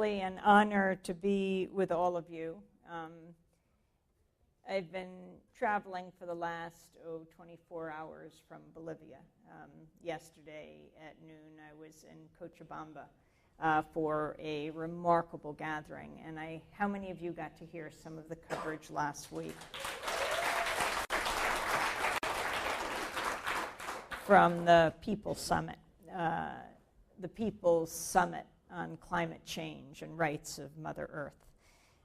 really an honor to be with all of you. I've been traveling for the last 24 hours from Bolivia. Yesterday at noon I was in Cochabamba for a remarkable gathering. And how many of you got to hear some of the coverage last week? From the People's Summit. The People's Summit on Climate Change and Rights of Mother Earth,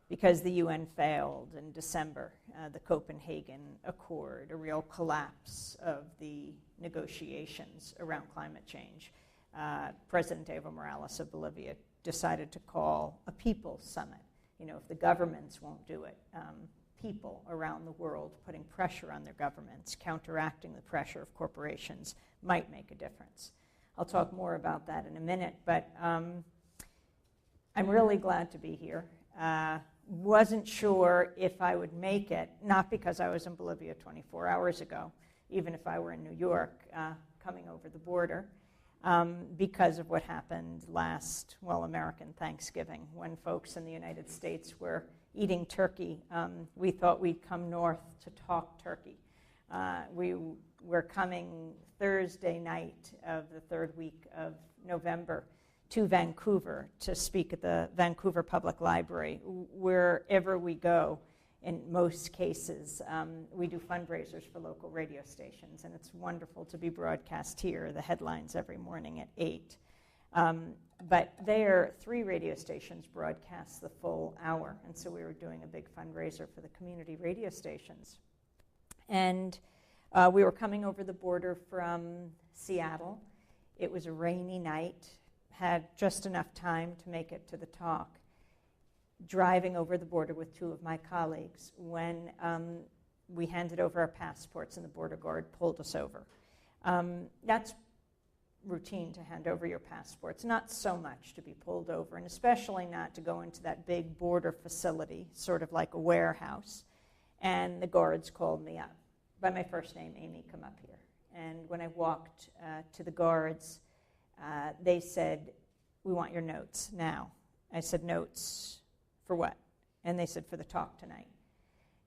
because the UN failed in December, the Copenhagen Accord, a real collapse of the negotiations around climate change. President Evo Morales of Bolivia decided to call a People's Summit. You know, if the governments won't do it, people around the world putting pressure on their governments, counteracting the pressure of corporations, might make a difference. I'll talk more about that in a minute, but I'm really glad to be here. Wasn't sure if I would make it, not because I was in Bolivia 24 hours ago, even if I were in New York coming over the border, because of what happened last, American Thanksgiving, when folks in the United States were eating turkey. We thought we'd come north to talk turkey. We were coming Thursday night of the third week of November to Vancouver to speak at the Vancouver Public Library. Wherever we go, in most cases, we do fundraisers for local radio stations, and it's wonderful to be broadcast here, the headlines every morning at 8. But there, 3 radio stations broadcast the full hour, and so we were doing a big fundraiser for the community radio stations. And we were coming over the border from Seattle. It was a rainy night, had just enough time to make it to the talk. Driving over the border with 2 of my colleagues when we handed over our passports and the border guard pulled us over. That's routine to hand over your passports, not so much to be pulled over, and especially not to go into that big border facility, sort of like a warehouse. And the guards called me up by my first name, Amy, come up here. And when I walked to the guards, they said, "We want your notes now." I said, "Notes for what?" And they said, "For the talk tonight."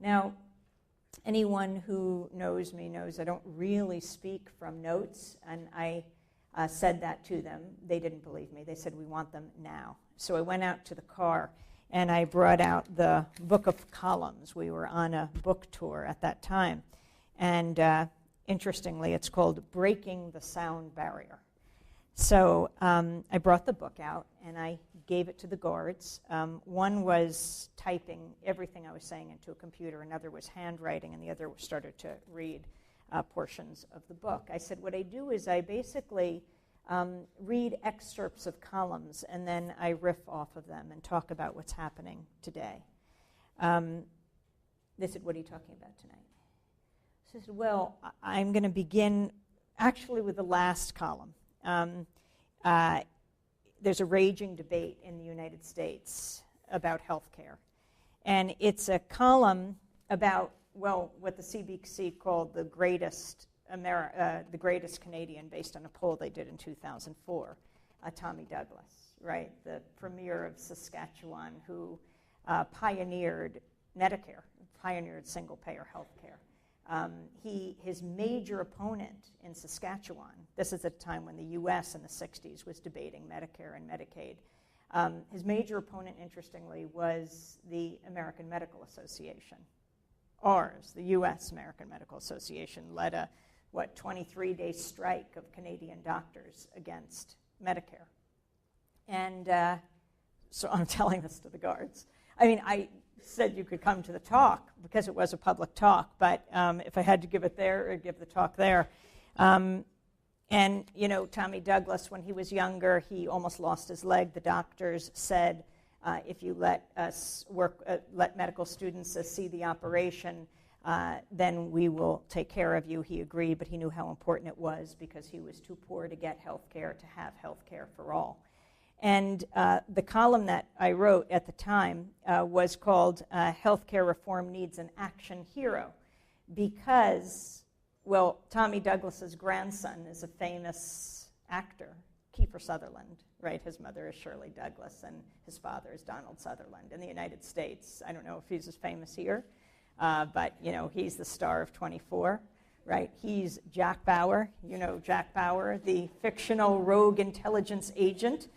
Now, anyone who knows me knows I don't really speak from notes, and I said that to them. They didn't believe me. They said, "We want them now." So I went out to the car, and I brought out the book of columns. We were on a book tour at that time. And interestingly, it's called Breaking the Sound Barrier. So I brought the book out, and I gave it to the guards. One was typing everything I was saying into a computer, another was handwriting, and the other started to read portions of the book. I said, what I do is I basically read excerpts of columns, and then I riff off of them and talk about what's happening today. They said, "What are you talking about tonight?" So I said, well, I'm going to begin actually with the last column. There's a raging debate in the United States about health care. And it's a column about, what the CBC called the greatest Canadian, based on a poll they did in 2004, Tommy Douglas, right? The premier of Saskatchewan who pioneered Medicare, pioneered single-payer health care. His major opponent in Saskatchewan, this is a time when the U.S. in the 60s was debating Medicare and Medicaid. His major opponent, interestingly, was the American Medical Association. Ours, the U.S. American Medical Association, led a, 23-day strike of Canadian doctors against Medicare. And so I'm telling this to the guards. I mean, I said you could come to the talk because it was a public talk, but if I had to give it there, I'd give the talk there. And, Tommy Douglas, when he was younger, he almost lost his leg. The doctors said, if you let us let medical students see the operation, then we will take care of you. He agreed, but he knew how important it was because he was too poor to get health care, to have health care for all. And the column that I wrote at the time was called Healthcare Reform Needs an Action Hero, because, Tommy Douglas's grandson is a famous actor, Kiefer Sutherland, right? His mother is Shirley Douglas, and his father is Donald Sutherland in the United States. I don't know if he's as famous here, but, he's the star of 24, right? He's Jack Bauer. You know Jack Bauer, the fictional rogue intelligence agent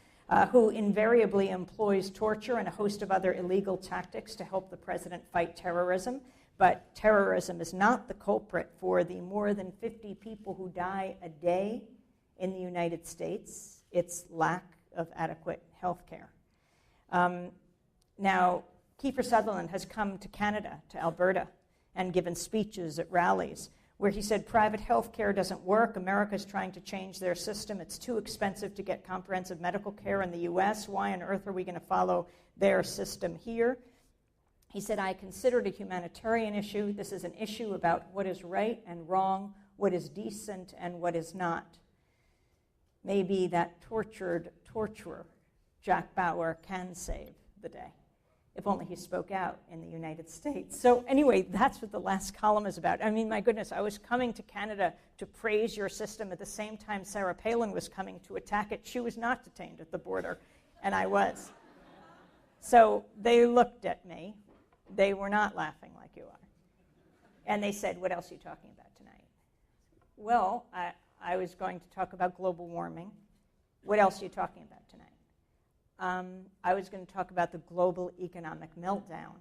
who invariably employs torture and a host of other illegal tactics to help the president fight terrorism. But terrorism is not the culprit for the more than 50 people who die a day in the United States. It's lack of adequate health care. Now, Kiefer Sutherland has come to Canada, to Alberta, and given speeches at rallies where he said private health care doesn't work. America's trying to change their system. It's too expensive to get comprehensive medical care in the U.S. Why on earth are we going to follow their system here? He said, I consider it a humanitarian issue. This is an issue about what is right and wrong, what is decent and what is not. Maybe that tortured torturer, Jack Bauer, can save the day, if only he spoke out in the United States. So anyway, that's what the last column is about. I mean, my goodness, I was coming to Canada to praise your system at the same time Sarah Palin was coming to attack it. She was not detained at the border, and I was. So they looked at me. They were not laughing like you are. And they said, what else are you talking about tonight? Well, I was going to talk about global warming. What else are you talking about tonight? I was going to talk about the global economic meltdown.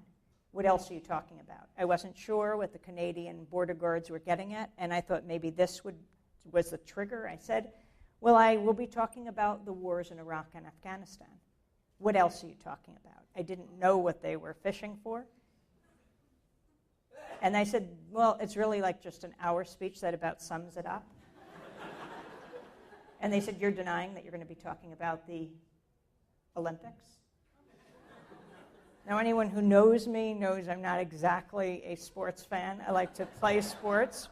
What else are you talking about? I wasn't sure what the Canadian border guards were getting at, and I thought maybe this was the trigger. I said, well, I will be talking about the wars in Iraq and Afghanistan. What else are you talking about? I didn't know what they were fishing for. And I said, well, it's really like just an hour speech that about sums it up. And they said, you're denying that you're going to be talking about the Olympics? Now, anyone who knows me knows I'm not exactly a sports fan. I like to play sports.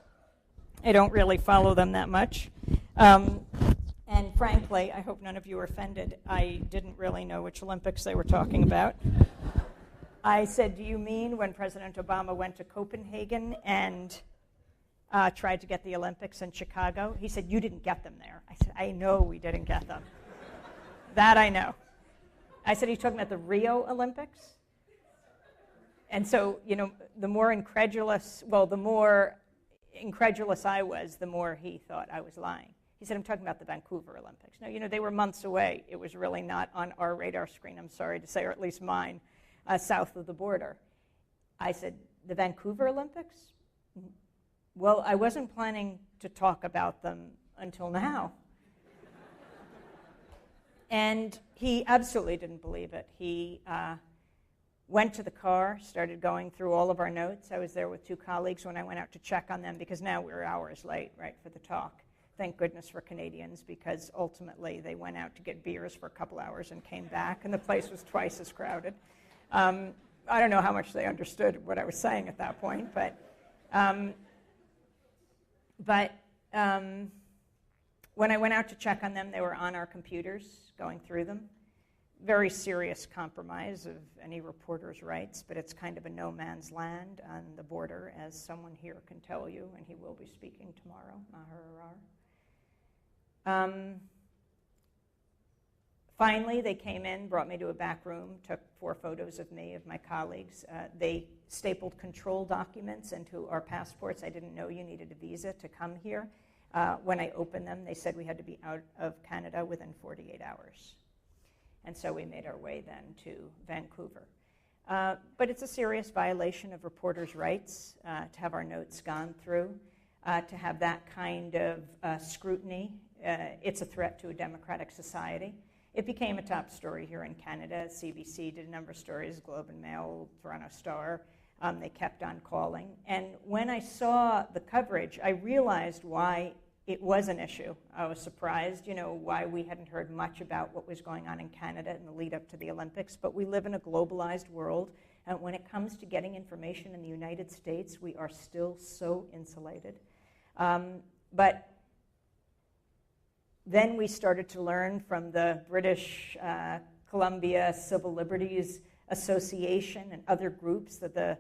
I don't really follow them that much. And frankly, I hope none of you are offended, I didn't really know which Olympics they were talking about. I said, do you mean when President Obama went to Copenhagen and tried to get the Olympics in Chicago? He said, you didn't get them there. I said, I know we didn't get them. That I know. I said, are you talking about the Rio Olympics? And so, the more incredulous I was, the more he thought I was lying. He said, I'm talking about the Vancouver Olympics. No, they were months away. It was really not on our radar screen, I'm sorry to say, or at least mine, south of the border. I said, the Vancouver Olympics? Well, I wasn't planning to talk about them until now. And he absolutely didn't believe it. He went to the car, started going through all of our notes. I was there with two colleagues when I went out to check on them because now we were hours late, right, for the talk. Thank goodness for Canadians, because ultimately they went out to get beers for a couple hours and came back, and the place was twice as crowded. I don't know how much they understood what I was saying at that point, but when I went out to check on them, they were on our computers, going through them. Very serious compromise of any reporter's rights, but it's kind of a no man's land on the border, as someone here can tell you, and he will be speaking tomorrow. Finally, they came in, brought me to a back room, took 4 photos of me, of my colleagues. They stapled control documents into our passports. I didn't know you needed a visa to come here. When I opened them, they said we had to be out of Canada within 48 hours. And so we made our way then to Vancouver. But it's a serious violation of reporters' rights to have our notes gone through, to have that kind of scrutiny. It's a threat to a democratic society. It became a top story here in Canada. CBC did a number of stories, Globe and Mail, Toronto Star. They kept on calling. And when I saw the coverage, I realized why it was an issue. I was surprised, why we hadn't heard much about what was going on in Canada in the lead up to the Olympics. But we live in a globalized world, and when it comes to getting information in the United States, we are still so insulated. But then we started to learn from the British Columbia Civil Liberties Association and other groups that the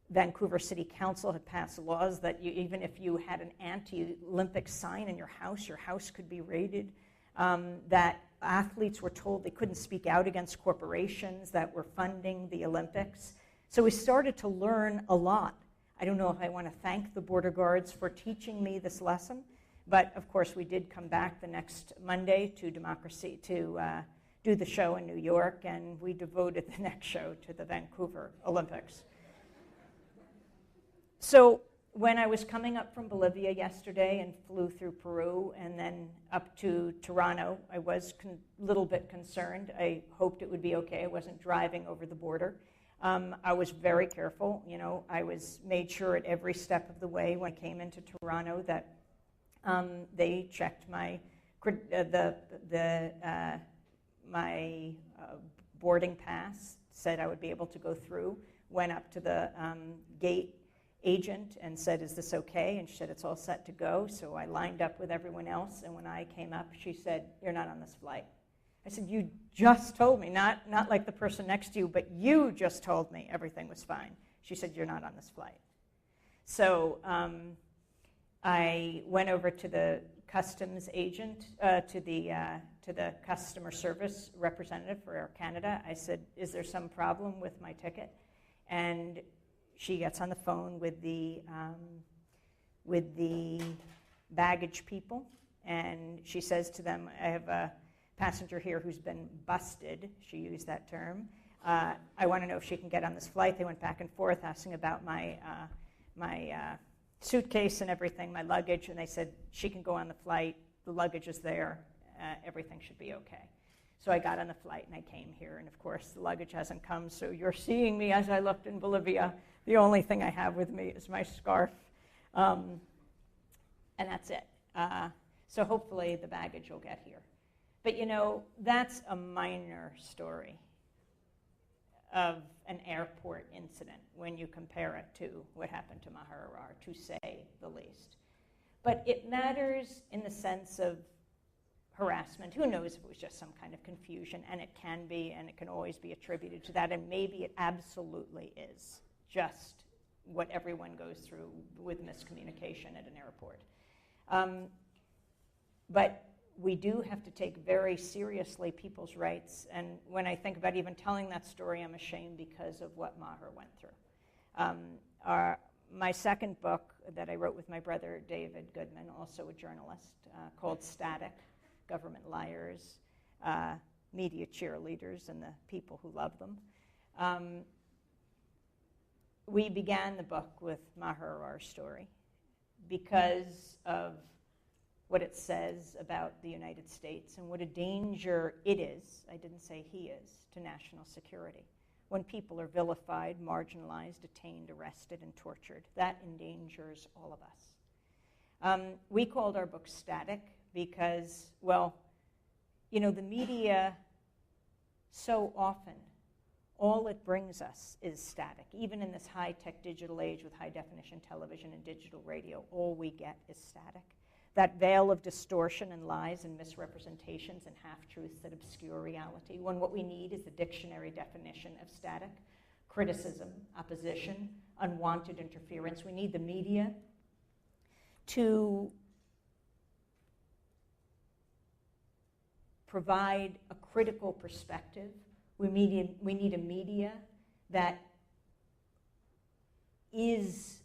Vancouver City Council had passed laws that even if you had an anti-Olympic sign in your house could be raided. that athletes were told they couldn't speak out against corporations that were funding the Olympics. So we started to learn a lot. I don't know if I want to thank the border guards for teaching me this lesson, but of course we did come back the next Monday to democracy to do the show in New York, and we devoted the next show to the Vancouver Olympics. So when I was coming up from Bolivia yesterday and flew through Peru and then up to Toronto, I was a little bit concerned. I hoped it would be okay. I wasn't driving over the border. I was very careful. You know, I made sure at every step of the way when I came into Toronto that they checked my boarding pass, said I would be able to go through. Went up to the gate agent and said, "Is this okay?" And she said, "It's all set to go." So I lined up with everyone else, and when I came up, she said, "You're not on this flight." I said, "You just told me, not like the person next to you, but you just told me everything was fine." She said, "You're not on this flight." So I went over to the customs agent, to the customer service representative for Air Canada. I said, "Is there some problem with my ticket?" And she gets on the phone with the baggage people, and she says to them, "I have a passenger here who's been busted." She used that term. "I want to know if she can get on this flight." They went back and forth asking about my suitcase and everything, my luggage, and they said, "She can go on the flight. The luggage is there. Everything should be okay." So I got on the flight and I came here, and of course the luggage hasn't come, so you're seeing me as I looked in Bolivia. The only thing I have with me is my scarf, and that's it. So hopefully the baggage will get here. But you know, that's a minor story of an airport incident when you compare it to what happened to Maharar, to say the least. But it matters in the sense of harassment. Who knows if it was just some kind of confusion, and it can be, and it can always be attributed to that, and maybe it absolutely is just what everyone goes through with miscommunication at an airport. But we do have to take very seriously people's rights, and when I think about even telling that story, I'm ashamed because of what Maher went through. My second book that I wrote with my brother David Goodman, also a journalist, called Static: Government Liars, Media Cheerleaders, and the People Who Love Them. We began the book with Maharar's story because of what it says about the United States and what a danger it is, I didn't say he is, to national security. When people are vilified, marginalized, detained, arrested, and tortured, that endangers all of us. We called our book Static because, well, you know, the media so often, all it brings us is static. Even in this high-tech digital age with high-definition television and digital radio, all we get is static. That veil of distortion and lies and misrepresentations and half-truths that obscure reality, when what we need is the dictionary definition of static: criticism, opposition, unwanted interference. We need the media to provide a critical perspective. We need a media that is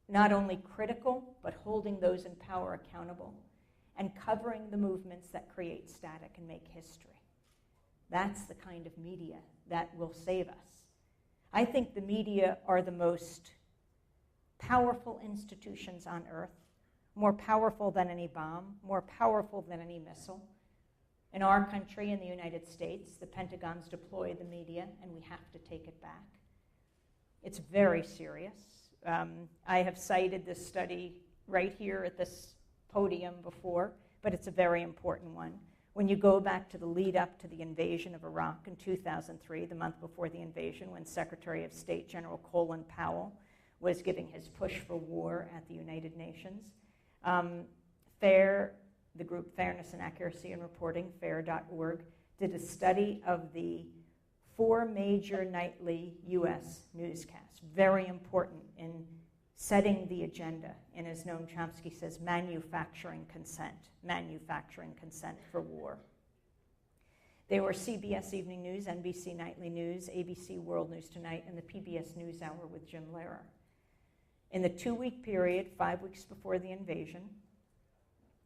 not only critical, but holding those in power accountable and covering the movements that create static and make history. That's the kind of media that will save us. I think the media are the most powerful institutions on earth, more powerful than any bomb, more powerful than any missile. In our country, in the United States, the Pentagon's deployed the media, and we have to take it back. It's very serious. I have cited this study right here at this podium before, but it's a very important one. When you go back to the lead up to the invasion of Iraq in 2003, the month before the invasion, when Secretary of State General Colin Powell was giving his push for war at the United Nations, the group Fairness and Accuracy in Reporting, FAIR.org, did a study of the 4 major nightly U.S. newscasts, very important in setting the agenda, and as Noam Chomsky says, manufacturing consent for war. They were CBS Evening News, NBC Nightly News, ABC World News Tonight, and the PBS NewsHour with Jim Lehrer. In the 2-week period, 5 weeks before the invasion,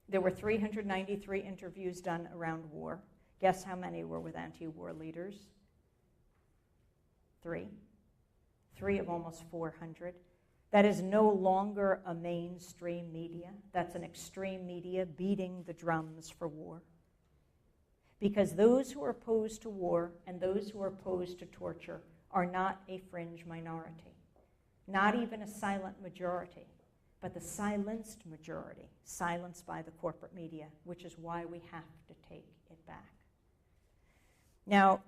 there were 393 interviews done around war. Guess how many were with anti-war leaders? 3. 3 of almost 400. That is no longer a mainstream media. That's an extreme media beating the drums for war. Because those who are opposed to war and those who are opposed to torture are not a fringe minority, not even a silent majority, but the silenced majority, silenced by the corporate media, which is why we have to take it back. Now,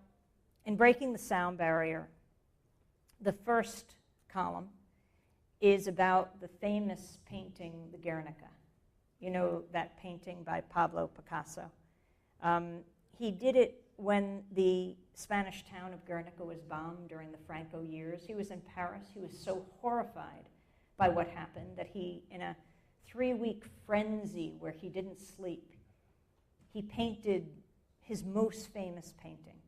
in breaking the sound barrier, the first column is about the famous painting, the Guernica. You know that painting by Pablo Picasso. He did it when the Spanish town of Guernica was bombed during the Franco years. He was in Paris. He was so horrified by what happened that he, in a 3-week frenzy where he didn't sleep, he painted his most famous painting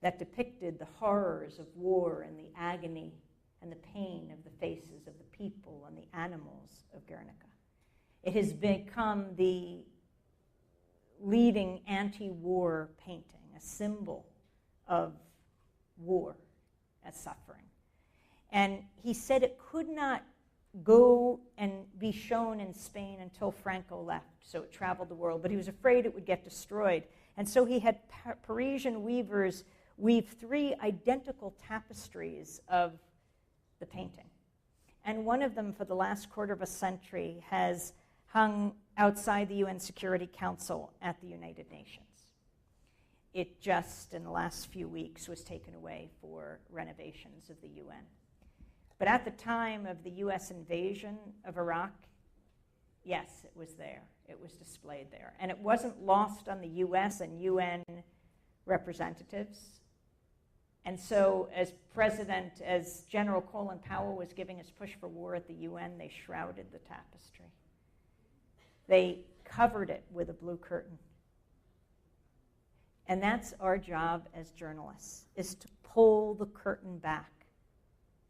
that depicted the horrors of war and the agony and the pain of the faces of the people and the animals of Guernica. It has become the leading anti-war painting, a symbol of war as suffering. And he said it could not go and be shown in Spain until Franco left, so it traveled the world, but he was afraid it would get destroyed. And so he had Parisian weavers weave 3 identical tapestries of the painting. And one of them, for the last quarter of a century, has hung outside the UN Security Council at the United Nations. It just, in the last few weeks, was taken away for renovations of the UN. But at the time of the US invasion of Iraq, yes, it was there. It was displayed there. And it wasn't lost on the US and UN representatives. And so as General Colin Powell was giving his push for war at the UN, they shrouded the tapestry. They covered it with a blue curtain. And that's our job as journalists, is to pull the curtain back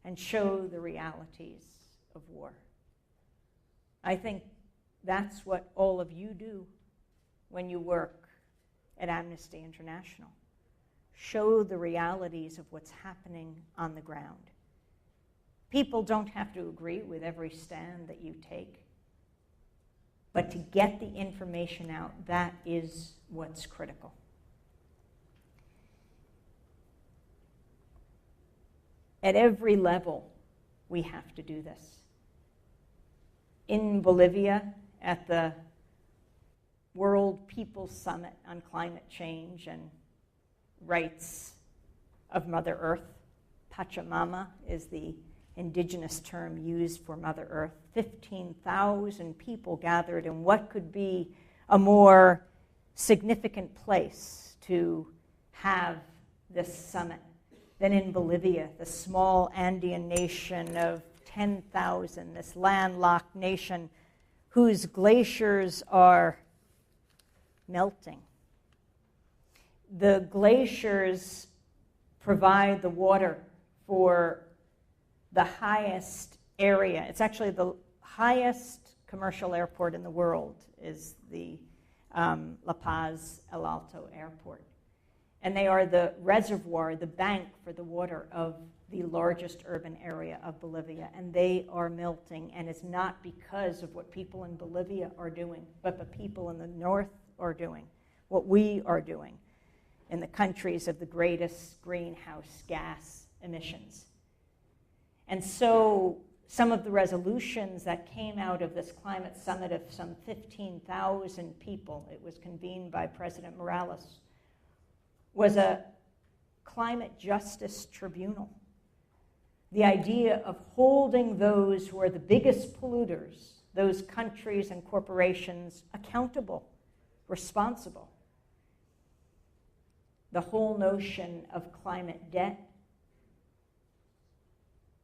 and show the realities of war. I think that's what all of you do when you work at Amnesty International. Show the realities of what's happening on the ground. People don't have to agree with every stand that you take. But to get the information out, that is what's critical. At every level, we have to do this. In Bolivia, at the World People's Summit on Climate Change and Rights of Mother Earth, Pachamama is the indigenous term used for Mother Earth. 15,000 people gathered in what could be a more significant place to have this summit than in Bolivia, the small Andean nation of 10,000, this landlocked nation whose glaciers are melting. The glaciers provide the water for the highest area. It's actually the highest commercial airport in the world is the La Paz El Alto airport. And they are the reservoir, the bank for the water of the largest urban area of Bolivia. And they are melting, and it's not because of what people in Bolivia are doing, but the people in the north are doing, what we are doing in the countries of the greatest greenhouse gas emissions. And so some of the resolutions that came out of this climate summit of some 15,000 people, it was convened by President Morales, was a climate justice tribunal. The idea of holding those who are the biggest polluters, those countries and corporations, accountable, responsible. The whole notion of climate debt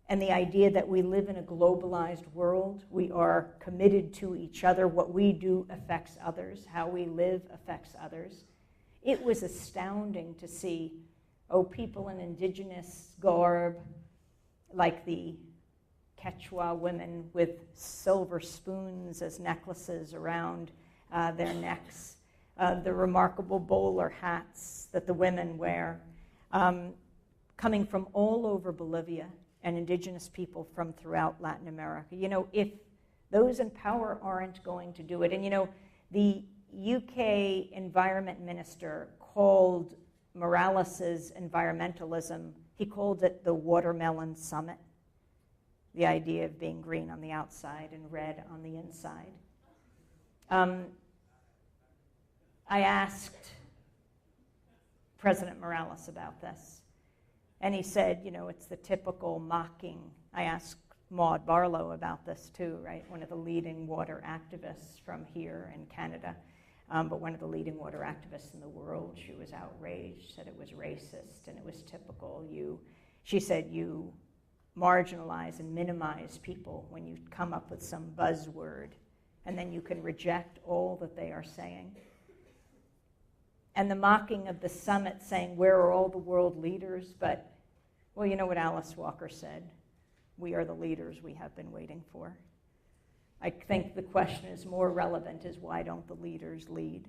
and the idea that we live in a globalized world. We are committed to each other. What we do affects others. How we live affects others. It was astounding to see, people in indigenous garb, like the Quechua women with silver spoons as necklaces around their necks, the remarkable bowler hats that the women wear, coming from all over Bolivia, and indigenous people from throughout Latin America. If those in power aren't going to do it, and the UK Environment Minister called Morales's environmentalism, he called it the Watermelon Summit, the idea of being green on the outside and red on the inside. I asked President Morales about this. And he said, it's the typical mocking. I asked Maud Barlow about this too, right? One of the leading water activists from here in Canada, but one of the leading water activists in the world. She was outraged, said it was racist, and it was typical. She said you marginalize and minimize people when you come up with some buzzword, and then you can reject all that they are saying. And the mocking of the summit, saying, where are all the world leaders? But, well, you know what Alice Walker said? We are the leaders we have been waiting for. I think the question is more relevant is why don't the leaders lead?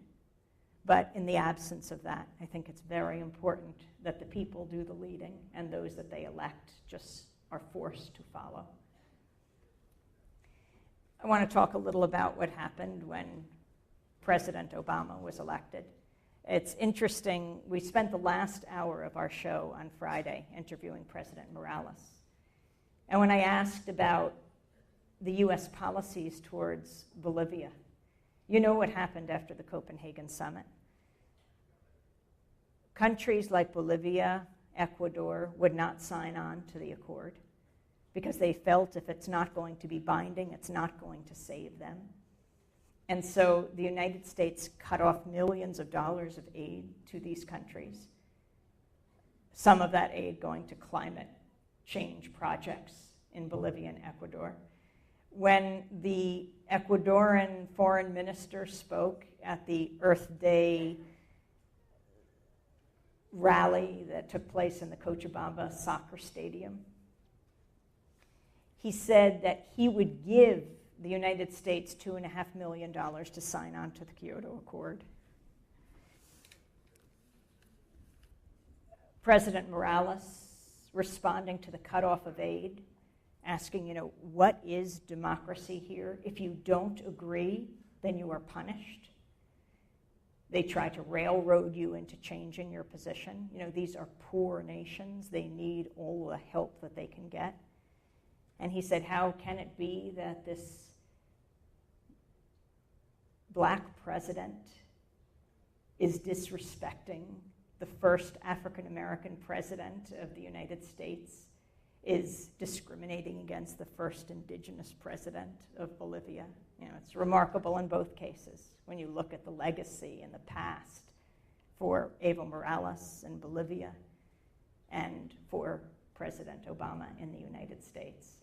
But in the absence of that, I think it's very important that the people do the leading and those that they elect just are forced to follow. I want to talk a little about what happened when President Obama was elected. It's interesting, we spent the last hour of our show on Friday interviewing President Morales. And when I asked about the U.S. policies towards Bolivia, you know what happened after the Copenhagen summit? Countries like Bolivia, Ecuador would not sign on to the accord because they felt if it's not going to be binding, it's not going to save them. And so the United States cut off millions of dollars of aid to these countries, some of that aid going to climate change projects in Bolivia and Ecuador. When the Ecuadorian foreign minister spoke at the Earth Day rally that took place in the Cochabamba soccer stadium, he said that he would give the United States $2.5 million to sign on to the Kyoto Accord. President Morales, responding to the cutoff of aid, asking, what is democracy here? If you don't agree, then you are punished. They try to railroad you into changing your position. These are poor nations. They need all the help that they can get. And he said, how can it be that this black president is disrespecting the first African-American president of the United States, is discriminating against the first indigenous president of Bolivia? It's remarkable in both cases when you look at the legacy and the past for Evo Morales in Bolivia and for President Obama in the United States.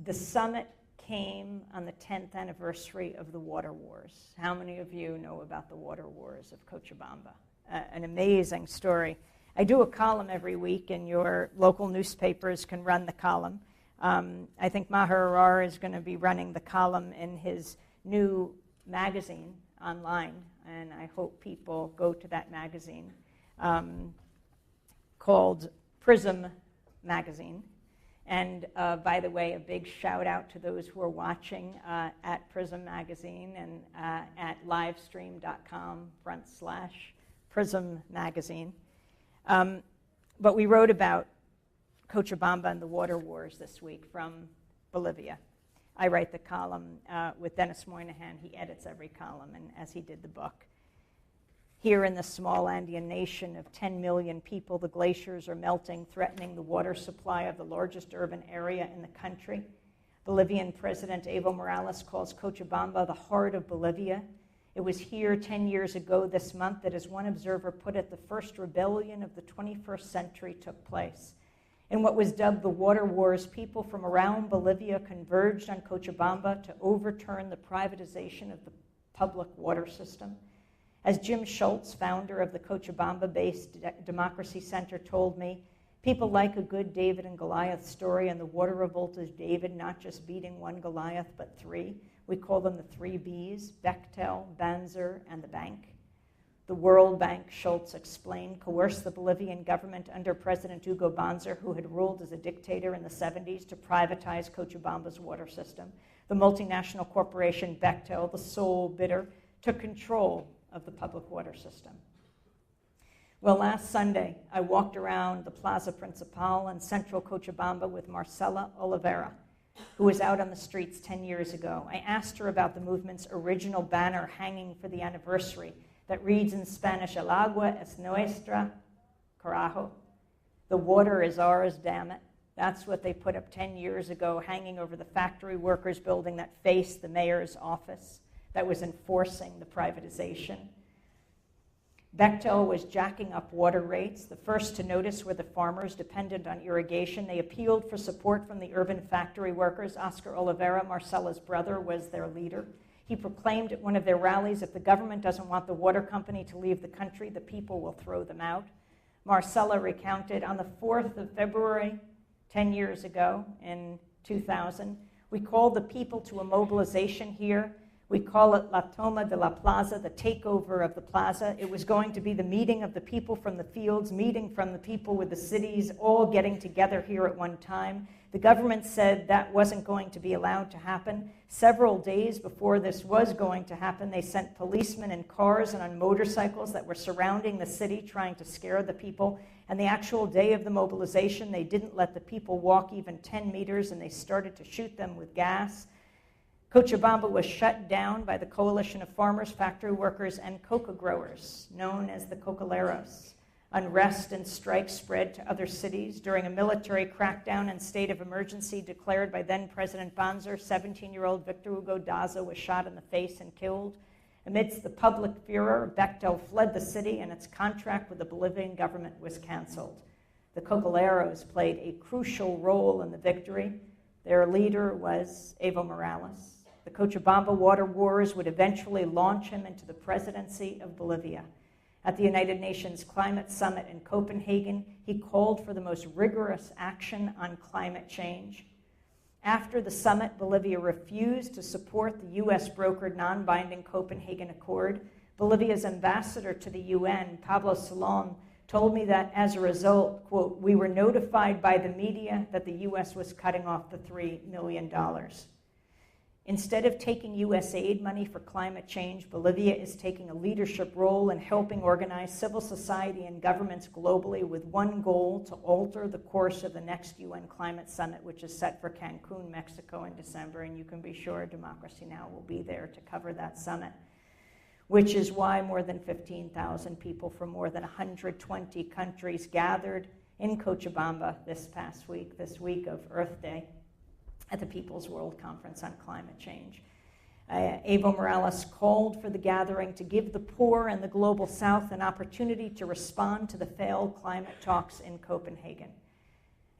The summit came on the 10th anniversary of the water wars. How many of you know about the water wars of Cochabamba? An amazing story. I do a column every week, and your local newspapers can run the column. I think Maher Arar is going to be running the column in his new magazine online, and I hope people go to that magazine called Prism magazine. And by the way, a big shout out to those who are watching at Prism Magazine and at livestream.com/Prism Magazine. But we wrote about Cochabamba and the water wars this week from Bolivia. I write the column with Dennis Moynihan. He edits every column, and as he did the book. Here in the small Andean nation of 10 million people, the glaciers are melting, threatening the water supply of the largest urban area in the country. Bolivian President Evo Morales calls Cochabamba the heart of Bolivia. It was here 10 years ago this month that, as one observer put it, the first rebellion of the 21st century took place. In what was dubbed the Water Wars, people from around Bolivia converged on Cochabamba to overturn the privatization of the public water system. As Jim Schultz, founder of the Cochabamba-based Democracy Center, told me, people like a good David and Goliath story, and the water revolt is David not just beating one Goliath, but three. We call them the three Bs, Bechtel, Banzer, and the Bank. The World Bank, Schultz explained, coerced the Bolivian government under President Hugo Banzer, who had ruled as a dictator in the 70s, to privatize Cochabamba's water system. The multinational corporation Bechtel, the sole bidder, took control of the public water system. Well, last Sunday, I walked around the Plaza Principal in central Cochabamba with Marcela Oliveira, who was out on the streets 10 years ago. I asked her about the movement's original banner hanging for the anniversary that reads in Spanish, El agua es nuestra, carajo. The water is ours, damn it. That's what they put up 10 years ago, hanging over the factory workers building that faced the mayor's office that was enforcing the privatization. Bechtel was jacking up water rates. The first to notice were the farmers dependent on irrigation. They appealed for support from the urban factory workers. Oscar Oliveira, Marcela's brother, was their leader. He proclaimed at one of their rallies, if the government doesn't want the water company to leave the country, the people will throw them out. Marcela recounted, on the 4th of February, 10 years ago, in 2000, we called the people to a mobilization here. We call it La Toma de la Plaza, the takeover of the plaza. It was going to be the meeting of the people from the fields, meeting from the people with the cities, all getting together here at one time. The government said that wasn't going to be allowed to happen. Several days before this was going to happen, they sent policemen in cars and on motorcycles that were surrounding the city trying to scare the people. And the actual day of the mobilization, they didn't let the people walk even 10 meters, and they started to shoot them with gas. Cochabamba was shut down by the coalition of farmers, factory workers, and coca growers, known as the Cocaleros. Unrest and strikes spread to other cities. During a military crackdown and state of emergency declared by then-President Banzer, 17-year-old Victor Hugo Daza was shot in the face and killed. Amidst the public furor, Bechtel fled the city, and its contract with the Bolivian government was canceled. The Cocaleros played a crucial role in the victory. Their leader was Evo Morales. The Cochabamba water wars would eventually launch him into the presidency of Bolivia. At the United Nations Climate Summit in Copenhagen, he called for the most rigorous action on climate change. After the summit, Bolivia refused to support the U.S.-brokered non-binding Copenhagen Accord. Bolivia's ambassador to the UN, Pablo Solon, told me that as a result, quote, we were notified by the media that the U.S. was cutting off the $3 million. Instead of taking U.S. aid money for climate change, Bolivia is taking a leadership role in helping organize civil society and governments globally with one goal: to alter the course of the next UN climate summit, which is set for Cancun, Mexico in December, and you can be sure Democracy Now! Will be there to cover that summit, which is why more than 15,000 people from more than 120 countries gathered in Cochabamba this week of Earth Day, at the People's World Conference on Climate Change. Evo Morales called for the gathering to give the poor and the global south an opportunity to respond to the failed climate talks in Copenhagen.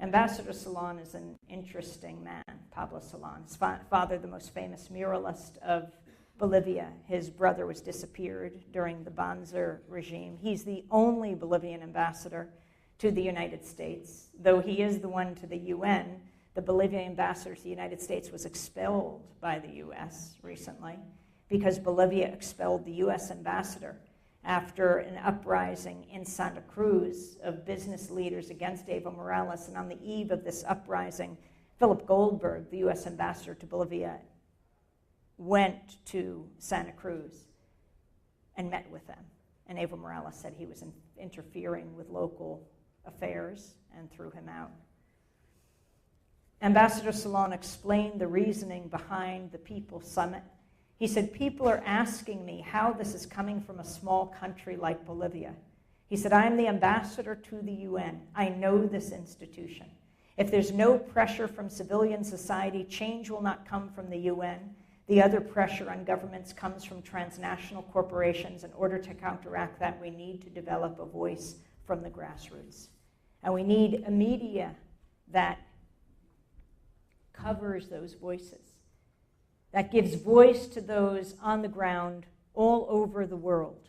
Ambassador Solon is an interesting man, Pablo Solon. His father, the most famous muralist of Bolivia. His brother was disappeared during the Banzer regime. He's the only Bolivian ambassador to the United States. Though he is the one to the UN, the Bolivian ambassador to the United States was expelled by the U.S. recently because Bolivia expelled the U.S. ambassador after an uprising in Santa Cruz of business leaders against Evo Morales. And on the eve of this uprising, Philip Goldberg, the U.S. ambassador to Bolivia, went to Santa Cruz and met with them. And Evo Morales said he was interfering with local affairs and threw him out. Ambassador Solon explained the reasoning behind the People's Summit. He said, people are asking me how this is coming from a small country like Bolivia. He said, I'm the ambassador to the UN. I know this institution. If there's no pressure from civilian society, change will not come from the UN. The other pressure on governments comes from transnational corporations. In order to counteract that, we need to develop a voice from the grassroots. And we need a media that covers those voices, that gives voice to those on the ground all over the world.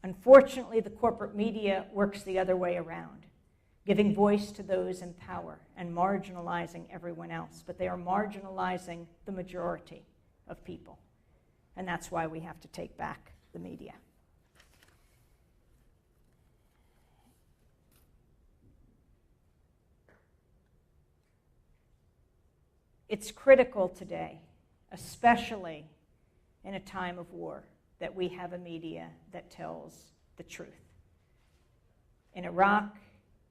Unfortunately, the corporate media works the other way around, giving voice to those in power and marginalizing everyone else. But they are marginalizing the majority of people. And that's why we have to take back the media. It's critical today, especially in a time of war, that we have a media that tells the truth. In Iraq,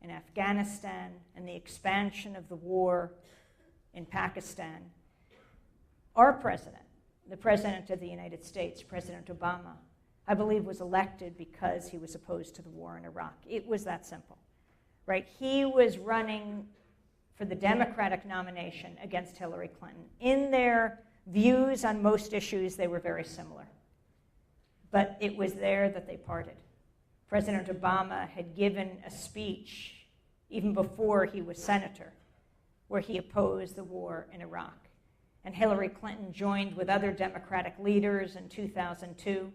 in Afghanistan, and the expansion of the war in Pakistan, our president, the President of the United States, President Obama, I believe was elected because he was opposed to the war in Iraq. It was that simple, right? He was running for the Democratic nomination against Hillary Clinton. In their views on most issues, they were very similar. But it was there that they parted. President Obama had given a speech, even before he was senator, where he opposed the war in Iraq. And Hillary Clinton joined with other Democratic leaders in 2002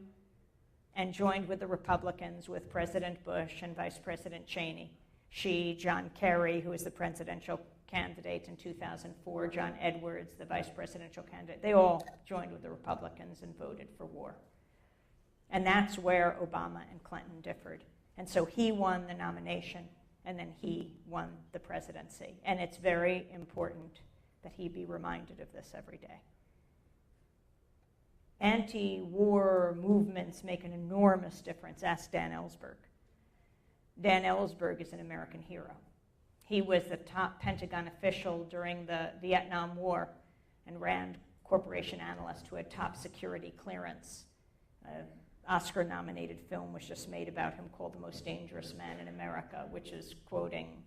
and joined with the Republicans, with President Bush and Vice President Cheney. She, John Kerry, who was the presidential candidate in 2004, John Edwards, the vice presidential candidate, they all joined with the Republicans and voted for war. And that's where Obama and Clinton differed. And so he won the nomination, and then he won the presidency. And it's very important that he be reminded of this every day. Anti-war movements make an enormous difference. Ask Dan Ellsberg. Dan Ellsberg is an American hero. He was the top Pentagon official during the Vietnam War and Rand Corporation analyst who had top security clearance. An Oscar-nominated film was just made about him called The Most Dangerous Man in America, which is quoting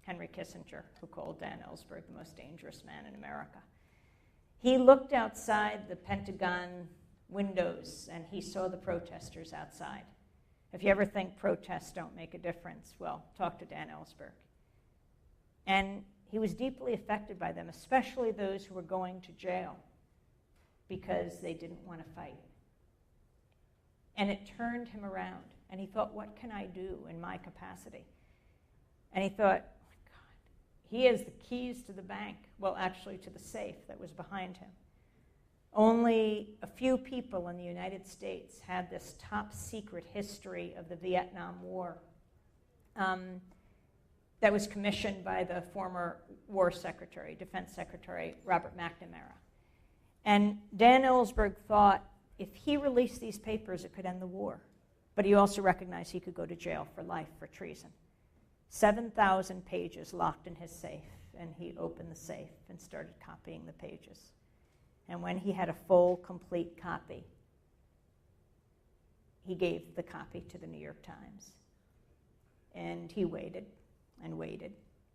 Henry Kissinger, who called Dan Ellsberg the most dangerous man in America. He looked outside the Pentagon windows and he saw the protesters outside. If you ever think protests don't make a difference, well, talk to Dan Ellsberg. And he was deeply affected by them, especially those who were going to jail because they didn't want to fight. And it turned him around, and he thought, what can I do in my capacity? And he thought, oh my God, he has the keys to the bank, well, actually to the safe that was behind him. Only a few people in the United States had this top secret history of the Vietnam War that was commissioned by the former War Secretary, Defense Secretary Robert McNamara. And Dan Ellsberg thought if he released these papers, it could end the war. But he also recognized he could go to jail for life for treason. 7,000 pages locked in his safe, and he opened the safe and started copying the pages. And when he had a full, complete copy, he gave the copy to the New York Times. And he waited and waited.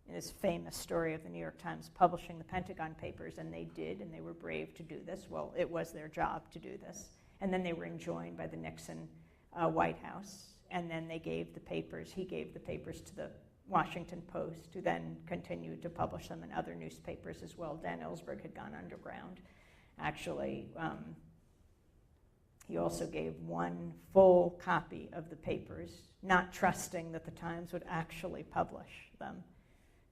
In his famous story of the New York Times publishing the Pentagon Papers, and they did, and they were brave to do this. Well, it was their job to do this. And then they were enjoined by the Nixon White House, and then they gave the papers, he gave the papers to the Washington Post, who then continued to publish them in other newspapers as well. Dan Ellsberg had gone underground. Actually, he also gave one full copy of the papers, not trusting that the Times would actually publish them,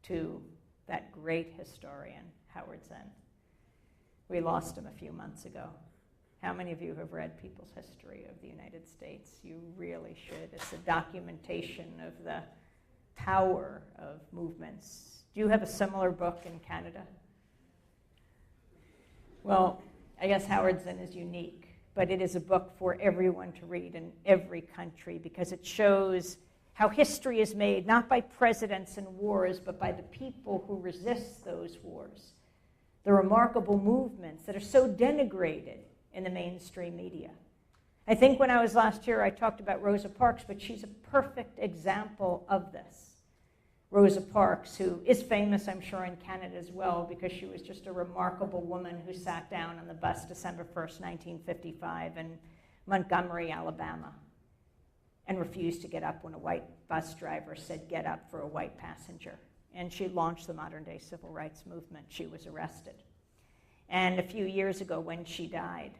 to that great historian, Howard Zinn. We lost him a few months ago. How many of you have read People's History of the United States? You really should. It's a documentation of the power of movements. Do you have a similar book in Canada? Well, I guess Howard Zinn is unique, but it is a book for everyone to read in every country because it shows how history is made, not by presidents and wars, but by the people who resist those wars. The remarkable movements that are so denigrated in the mainstream media. I think when I was last here, I talked about Rosa Parks, but she's a perfect example of this. Rosa Parks, who is famous, I'm sure, in Canada as well, because she was just a remarkable woman who sat down on the bus December 1st, 1955 in Montgomery, Alabama, and refused to get up when a white bus driver said, "Get up," for a white passenger. And she launched the modern-day civil rights movement. She was arrested. And a few years ago, when she died,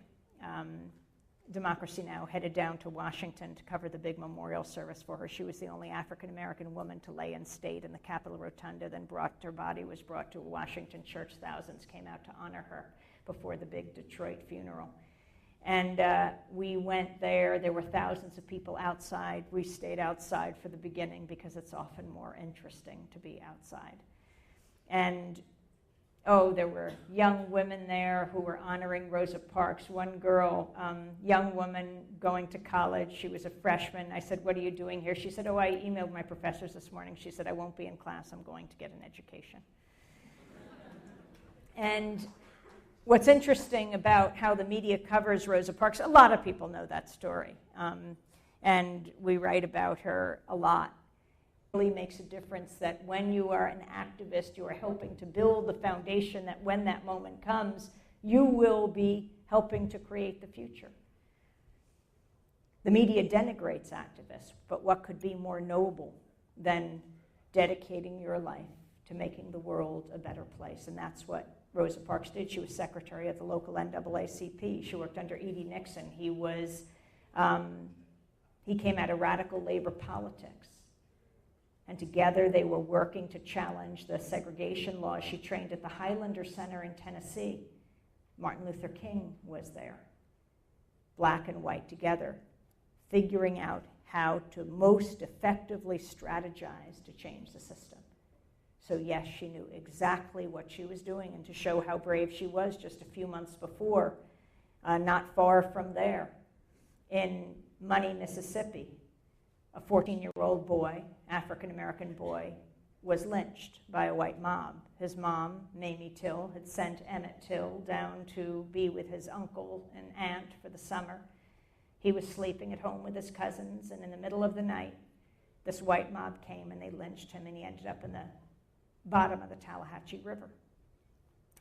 Democracy Now! Headed down to Washington to cover the big memorial service for her. She was the only African-American woman to lay in state in the Capitol Rotunda. Then her body was brought to a Washington church. Thousands came out to honor her before the big Detroit funeral. And we went there. There were thousands of people outside. We stayed outside for the beginning because it's often more interesting to be outside. And there were young women there who were honoring Rosa Parks. One girl, young woman going to college, she was a freshman. I said, "What are you doing here?" She said, "I emailed my professors this morning." She said, "I won't be in class. I'm going to get an education." And what's interesting about how the media covers Rosa Parks, a lot of people know that story, and we write about her a lot. Really makes a difference that when you are an activist, you are helping to build the foundation that when that moment comes, you will be helping to create the future. The media denigrates activists, but what could be more noble than dedicating your life to making the world a better place? And that's what Rosa Parks did. She was secretary of the local NAACP. She worked under E.D. Nixon. He came out of radical labor politics. And together they were working to challenge the segregation laws. She trained at the Highlander Center in Tennessee. Martin Luther King was there, black and white together, figuring out how to most effectively strategize to change the system. So yes, she knew exactly what she was doing, and to show how brave she was just a few months before, not far from there, in Money, Mississippi, a 14-year-old boy, African-American boy, was lynched by a white mob. His mom, Mamie Till, had sent Emmett Till down to be with his uncle and aunt for the summer. He was sleeping at home with his cousins, and in the middle of the night, this white mob came and they lynched him, and he ended up in the bottom of the Tallahatchie River.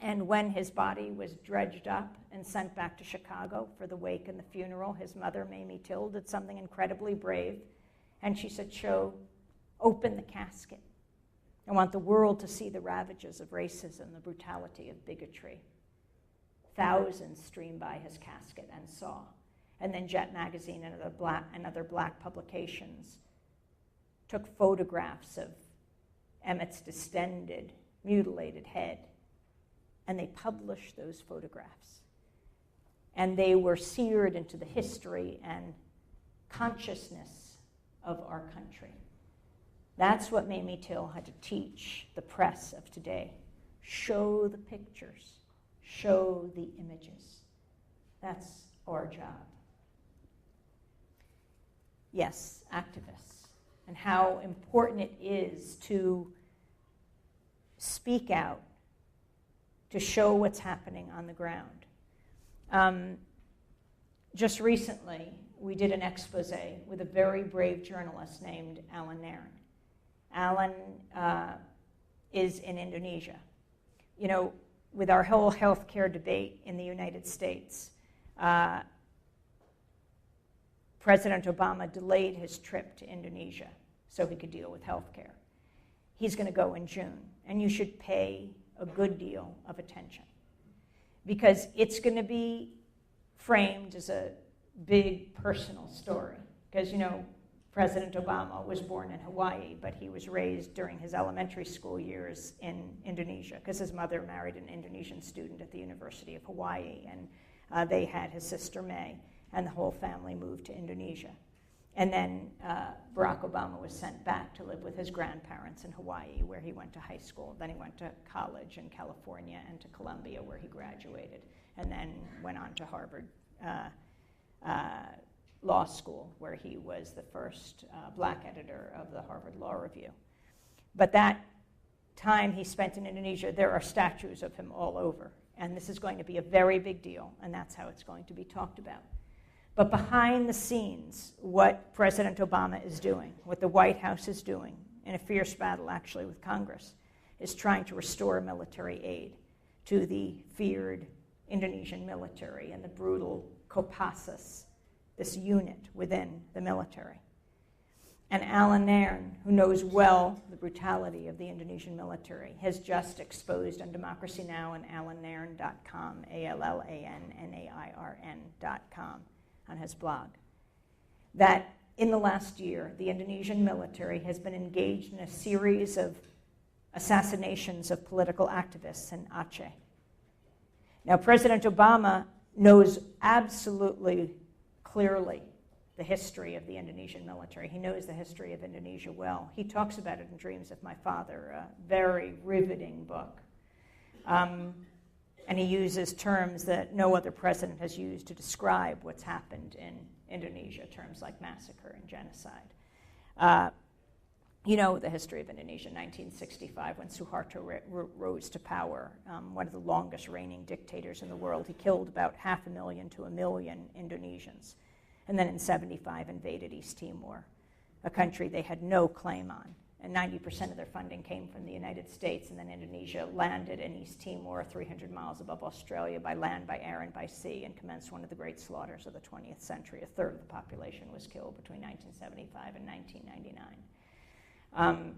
And when his body was dredged up and sent back to Chicago for the wake and the funeral, his mother, Mamie Till, did something incredibly brave. And she said, "Open the casket. I want the world to see the ravages of racism, the brutality of bigotry." Thousands streamed by his casket and saw. And then Jet Magazine and other black publications took photographs of Emmett's distended, mutilated head, and they published those photographs. And they were seared into the history and consciousness of our country. That's what Mamie Till had to teach the press of today. Show the pictures. Show the images. That's our job. Yes, activists, and how important it is to speak out, to show what's happening on the ground. Just recently, we did an expose with a very brave journalist named Alan Nairn. Alan is in Indonesia. You know, with our whole healthcare debate in the United States, President Obama delayed his trip to Indonesia so he could deal with healthcare. He's going to go in June, and you should pay a good deal of attention, because it's going to be framed as a big personal story. Because, you know, President Obama was born in Hawaii, but he was raised during his elementary school years in Indonesia, because his mother married an Indonesian student at the University of Hawaii, and they had his sister May, and the whole family moved to Indonesia. And then Barack Obama was sent back to live with his grandparents in Hawaii, where he went to high school. Then he went to college in California and to Columbia, where he graduated, and then went on to Harvard Law School, where he was the first black editor of the Harvard Law Review. But that time he spent in Indonesia, there are statues of him all over. And this is going to be a very big deal, and that's how it's going to be talked about. But behind the scenes, what President Obama is doing, what the White House is doing, in a fierce battle actually with Congress, is trying to restore military aid to the feared Indonesian military and the brutal Kopassus, this unit within the military. And Alan Nairn, who knows well the brutality of the Indonesian military, has just exposed on Democracy Now! And alannairn.com, ALLANNAIRN.com, on his blog, that in the last year, the Indonesian military has been engaged in a series of assassinations of political activists in Aceh. Now, President Obama knows absolutely clearly the history of the Indonesian military. He knows the history of Indonesia well. He talks about it in Dreams of My Father, a very riveting book. And he uses terms that no other president has used to describe what's happened in Indonesia, terms like massacre and genocide. You know the history of Indonesia, 1965, when Suharto rose to power, one of the longest reigning dictators in the world. He killed about 500,000 to 1 million Indonesians. And then in 1975 invaded East Timor, a country they had no claim on. And 90% of their funding came from the United States, and then Indonesia landed in East Timor, 300 miles above Australia, by land, by air, and by sea, and commenced one of the great slaughters of the 20th century. A third of the population was killed between 1975 and 1999.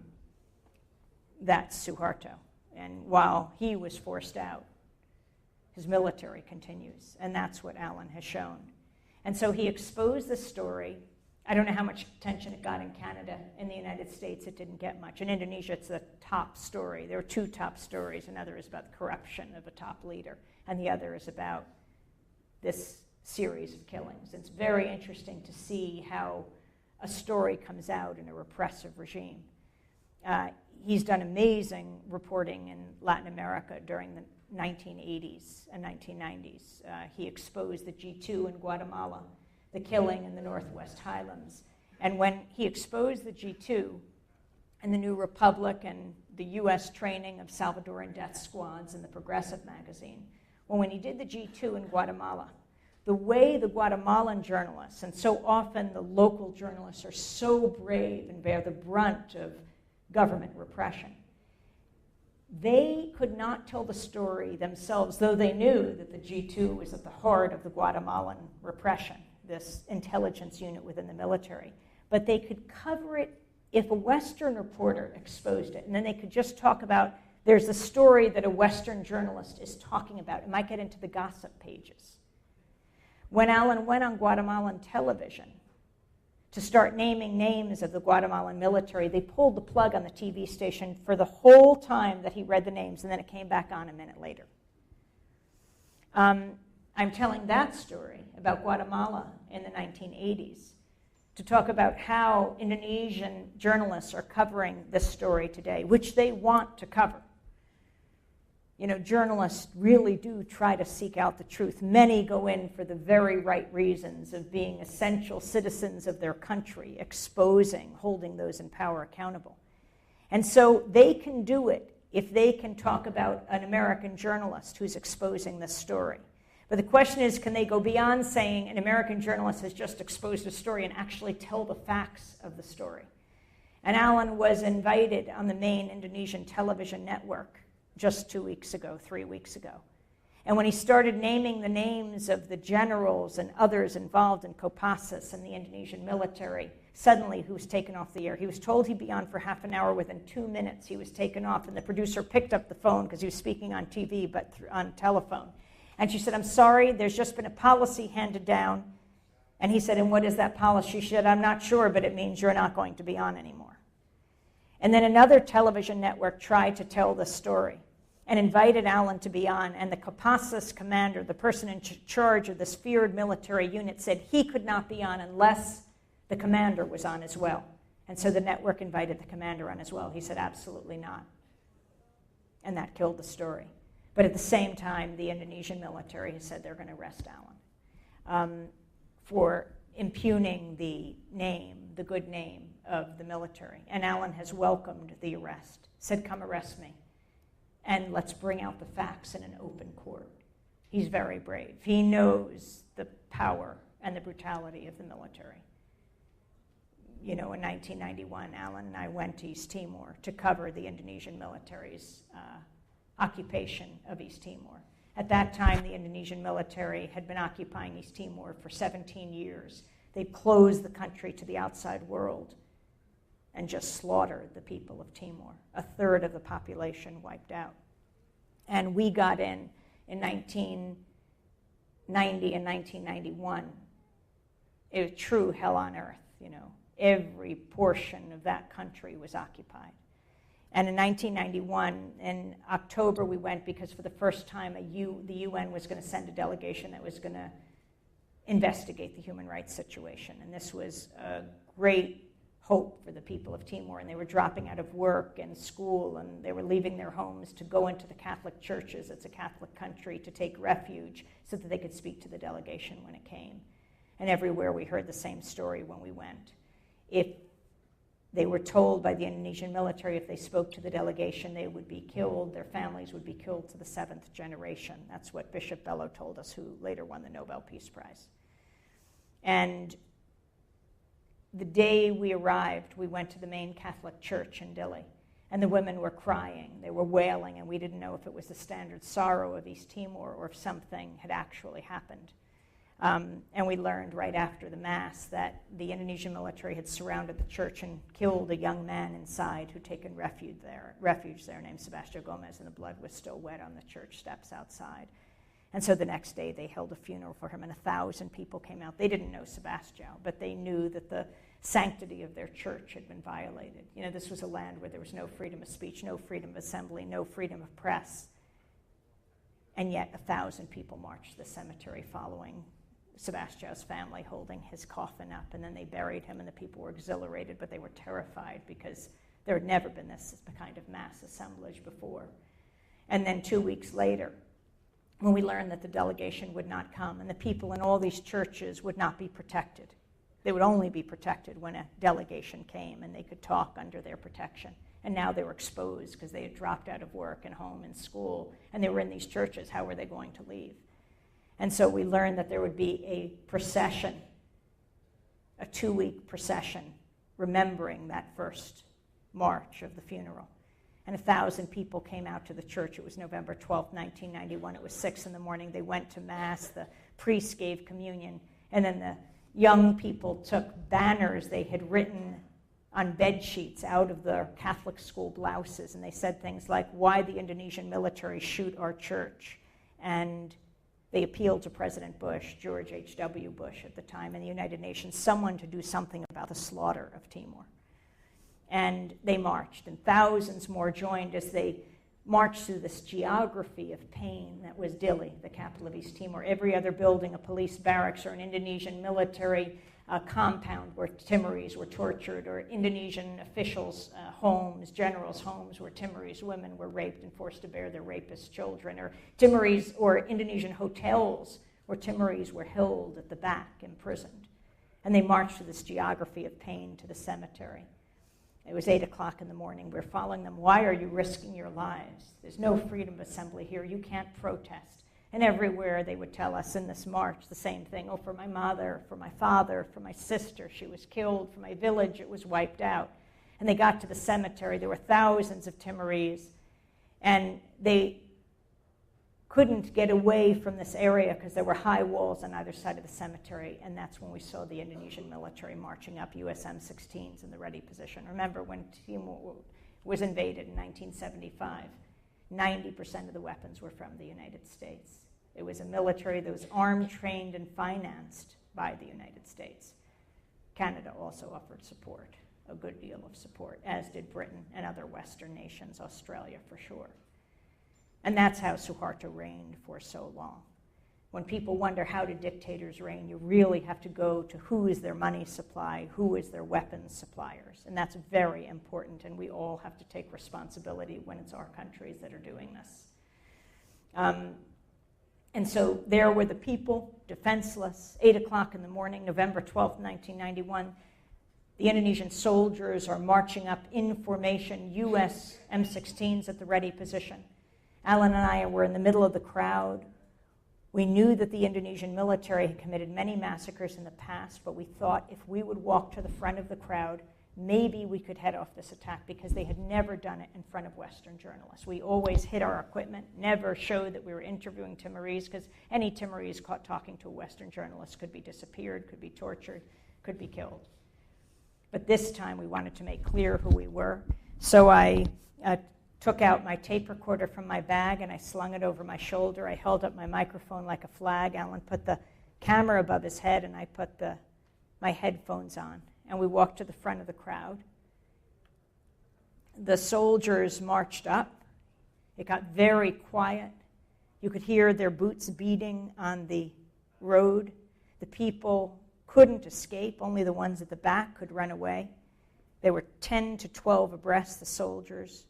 That's Suharto. And while he was forced out, his military continues, and that's what Alan has shown. And so he exposed the story. I don't know how much attention it got in Canada. In the United States, it didn't get much. In Indonesia, it's the top story. There are two top stories. Another is about the corruption of a top leader, and the other is about this series of killings. It's very interesting to see how a story comes out in a repressive regime. He's done amazing reporting in Latin America during the 1980s and 1990s. He exposed the G2 in Guatemala, the killing in the Northwest Highlands. And when he exposed the G2 and the New Republic and the U.S. training of Salvadoran death squads in the Progressive magazine, well, when he did the G2 in Guatemala, the way the Guatemalan journalists, and so often the local journalists, are so brave and bear the brunt of government repression, they could not tell the story themselves, though they knew that the G2 was at the heart of the Guatemalan repression, this intelligence unit within the military. But they could cover it if a Western reporter exposed it, and then they could just talk about, there's a story that a Western journalist is talking about. It might get into the gossip pages. When Alan went on Guatemalan television to start naming names of the Guatemalan military, they pulled the plug on the TV station for the whole time that he read the names, and then it came back on a minute later. I'm telling that story about Guatemala in the 1980s to talk about how Indonesian journalists are covering this story today, which they want to cover. You know, journalists really do try to seek out the truth. Many go in for the very right reasons of being essential citizens of their country, exposing, holding those in power accountable. And so they can do it if they can talk about an American journalist who's exposing this story. But the question is, can they go beyond saying an American journalist has just exposed a story and actually tell the facts of the story? And Alan was invited on the main Indonesian television network just 3 weeks ago. And when he started naming the names of the generals and others involved in Kopassus and the Indonesian military, suddenly he was taken off the air. He was told he'd be on for half an hour. Within 2 minutes, he was taken off, and the producer picked up the phone because he was speaking on TV, but on telephone. And she said, "I'm sorry, there's just been a policy handed down." And he said, "And what is that policy?" She said, "I'm not sure, but it means you're not going to be on anymore." And then another television network tried to tell the story and invited Alan to be on, and the Kopassus commander, the person in charge of this feared military unit, said he could not be on unless the commander was on as well. And so the network invited the commander on as well. He said, "Absolutely not." And that killed the story. But at the same time, the Indonesian military has said they're going to arrest Alan for impugning the name, the good name of the military. And Alan has welcomed the arrest, said, "Come arrest me, and let's bring out the facts in an open court." He's very brave. He knows the power and the brutality of the military. in 1991, Alan and I went to East Timor to cover the Indonesian military's occupation of East Timor. At that time, the Indonesian military had been occupying East Timor for 17 years. They closed the country to the outside world and just slaughtered the people of Timor. A third of the population wiped out. And we got in 1990 and 1991. It was true hell on earth, Every portion of that country was occupied. And in 1991, in October, we went because for the first time, the UN was going to send a delegation that was going to investigate the human rights situation. And this was a great hope for the people of Timor. And they were dropping out of work and school, and they were leaving their homes to go into the Catholic churches. It's a Catholic country, to take refuge so that they could speak to the delegation when it came. And everywhere we heard the same story when we went. If they were told by the Indonesian military if they spoke to the delegation, they would be killed, their families would be killed to the 7th generation. That's what Bishop Bello told us, who later won the Nobel Peace Prize. And the day we arrived, we went to the main Catholic church in Dili, and the women were crying, they were wailing, and we didn't know if it was the standard sorrow of East Timor or if something had actually happened. And we learned right after the Mass that the Indonesian military had surrounded the church and killed a young man inside who'd taken refuge there named Sebastian Gomez, and the blood was still wet on the church steps outside. And so the next day they held a funeral for him, and 1,000 people came out. They didn't know Sebastian, but they knew that the sanctity of their church had been violated. This was a land where there was no freedom of speech, no freedom of assembly, no freedom of press. And yet 1,000 people marched to the cemetery following Sebastian's family, holding his coffin up, and then they buried him, and the people were exhilarated, but they were terrified because there had never been this kind of mass assemblage before. And then 2 weeks later, when we learned that the delegation would not come, and the people in all these churches would not be protected. They would only be protected when a delegation came, and they could talk under their protection. And now they were exposed because they had dropped out of work and home and school, and they were in these churches. How were they going to leave? And so we learned that there would be a procession, a 2-week procession, remembering that first march of the funeral. And 1,000 people came out to the church. It was November 12th, 1991. It was 6 in the morning. They went to Mass. The priest gave communion. And then the young people took banners they had written on bed sheets out of their Catholic school blouses. And they said things like, "Why the Indonesian military shoot our church?" And they appealed to President Bush, George H.W. Bush at the time, and the United Nations, someone to do something about the slaughter of Timor. And they marched, and thousands more joined as they marched through this geography of pain that was Dili, the capital of East Timor. Every other building, a police barracks or an Indonesian military compound where Timorese were tortured, or Indonesian officials' homes, generals' homes where Timorese women were raped and forced to bear their rapist children, or Timorese or Indonesian hotels where Timorese were held at the back, imprisoned. And they marched through this geography of pain to the cemetery. It was 8 o'clock in the morning. We're following them. "Why are you risking your lives? There's no freedom of assembly here. You can't protest." And everywhere they would tell us in this march the same thing. "Oh, for my mother, for my father, for my sister, she was killed. For my village, it was wiped out." And they got to the cemetery. There were thousands of Timorese. And they couldn't get away from this area because there were high walls on either side of the cemetery. And that's when we saw the Indonesian military marching up, US M16s in the ready position. Remember, when Timor was invaded in 1975, 90% of the weapons were from the United States. It was a military that was armed, trained, and financed by the United States. Canada also offered support, a good deal of support, as did Britain and other Western nations, Australia for sure. And that's how Suharto reigned for so long. When people wonder how do dictators reign, you really have to go to who is their money supply, who is their weapons suppliers. And that's very important, and we all have to take responsibility when it's our countries that are doing this. And so there were the people, defenseless, 8 o'clock in the morning, November 12th, 1991. The Indonesian soldiers are marching up in formation, US M16s at the ready position. Alan and I were in the middle of the crowd. We knew that the Indonesian military had committed many massacres in the past, but we thought if we would walk to the front of the crowd, maybe we could head off this attack, because they had never done it in front of Western journalists. We always hid our equipment, never showed that we were interviewing Timorese, because any Timorese caught talking to a Western journalist could be disappeared, could be tortured, could be killed. But this time we wanted to make clear who we were. So I took out my tape recorder from my bag and I slung it over my shoulder. I held up my microphone like a flag. Alan put the camera above his head and I put my headphones on. And we walked to the front of the crowd. The soldiers marched up. It got very quiet. You could hear their boots beating on the road. The people couldn't escape. Only the ones at the back could run away. There were 10 to 12 abreast, the soldiers.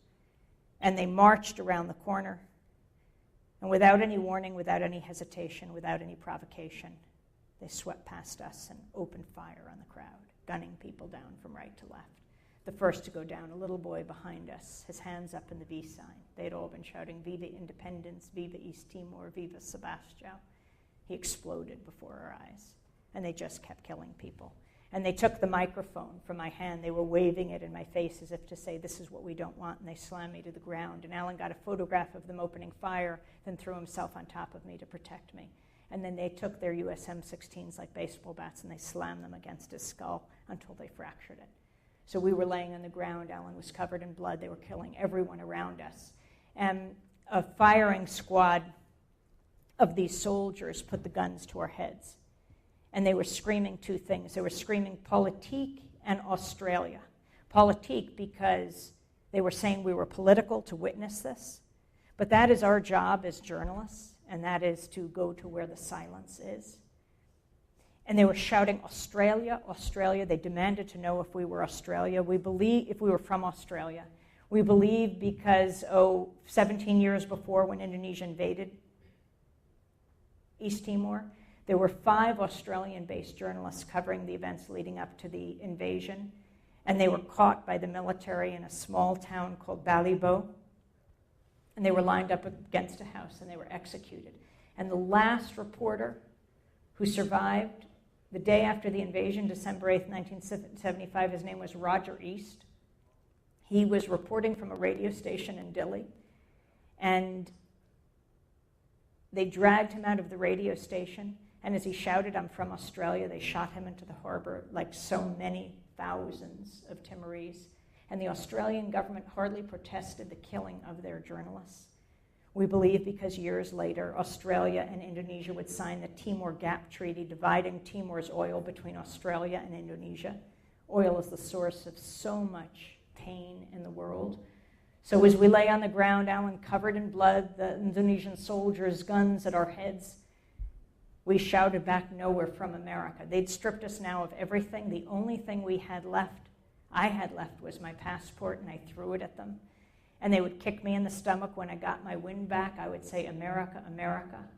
And they marched around the corner. And without any warning, without any hesitation, without any provocation, they swept past us and opened fire on the crowd, gunning people down from right to left. The first to go down, a little boy behind us, his hands up in the V sign. They had all been shouting, "Viva Independence, Viva East Timor, Viva Sebastião." He exploded before our eyes, and they just kept killing people. And they took the microphone from my hand. They were waving it in my face as if to say, "This is what we don't want," and they slammed me to the ground. And Alan got a photograph of them opening fire, then threw himself on top of me to protect me. And then they took their US M16s like baseball bats and they slammed them against his skull until they fractured it. So we were laying on the ground. Alan was covered in blood. They were killing everyone around us. And a firing squad of these soldiers put the guns to our heads. And they were screaming two things. They were screaming politique and Australia. Politique because they were saying we were political to witness this. But that is our job as journalists, and that is to go to where the silence is. And they were shouting Australia, Australia. They demanded to know if we were Australia. We believe if we were from Australia. We believe because, 17 years before when Indonesia invaded East Timor, there were 5 Australian-based journalists covering the events leading up to the invasion, and they were caught by the military in a small town called Balibo, and they were lined up against a house, and they were executed. And the last reporter who survived the day after the invasion, December 8th, 1975, his name was Roger East. He was reporting from a radio station in Dili, and they dragged him out of the radio station. And as he shouted, "I'm from Australia," they shot him into the harbor like so many thousands of Timorese. And the Australian government hardly protested the killing of their journalists. We believe because years later, Australia and Indonesia would sign the Timor Gap Treaty, dividing Timor's oil between Australia and Indonesia. Oil is the source of so much pain in the world. So as we lay on the ground, Alan covered in blood, the Indonesian soldiers' guns at our heads, we shouted back, "No, we're from America." They'd stripped us now of everything. The only thing I had left, was my passport, and I threw it at them. And they would kick me in the stomach when I got my wind back. I would say, "America, America."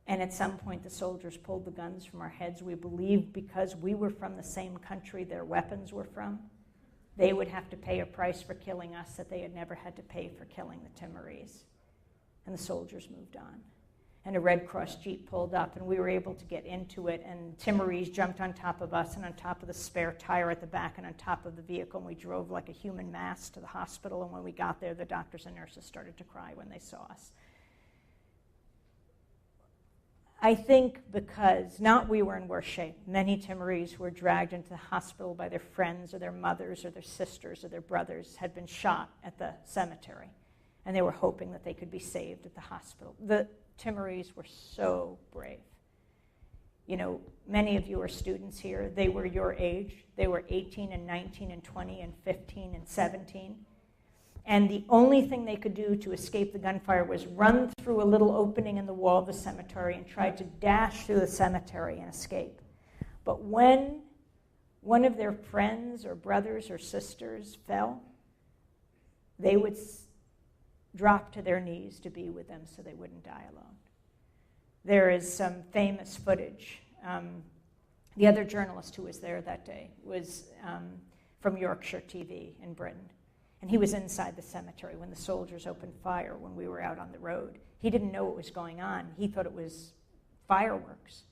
And at some point, the soldiers pulled the guns from our heads. We believed because we were from the same country their weapons were from, they would have to pay a price for killing us that they had never had to pay for killing the Timorese. And the soldiers moved on. And a Red Cross Jeep pulled up, and we were able to get into it, and Timorese jumped on top of us and on top of the spare tire at the back and on top of the vehicle, and we drove like a human mass to the hospital, and when we got there, the doctors and nurses started to cry when they saw us. I think because, not we were in worse shape, many Timorese were dragged into the hospital by their friends or their mothers or their sisters or their brothers had been shot at the cemetery, and they were hoping that they could be saved at the hospital. The Timorese were so brave. You know, many of you are students here. They were your age. They were 18 and 19 and 20 and 15 and 17. And the only thing they could do to escape the gunfire was run through a little opening in the wall of the cemetery and try to dash through the cemetery and escape. But when one of their friends or brothers or sisters fell, they would drop to their knees to be with them so they wouldn't die alone. There is some famous footage. The other journalist who was there that day was from Yorkshire TV in Britain. And he was inside the cemetery when the soldiers opened fire when we were out on the road. He didn't know what was going on. He thought it was fireworks.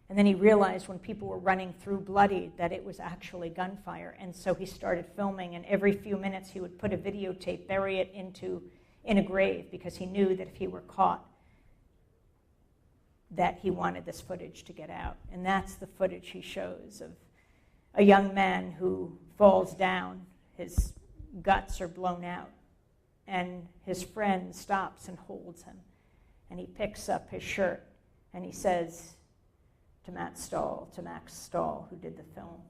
And then he realized when people were running through bloodied that it was actually gunfire. And so he started filming, and every few minutes he would put a videotape, bury it in a grave, because he knew that if he were caught, that he wanted this footage to get out. And that's the footage he shows of a young man who falls down. His guts are blown out. And his friend stops and holds him. And he picks up his shirt and he says to Max Stahl, who did the film,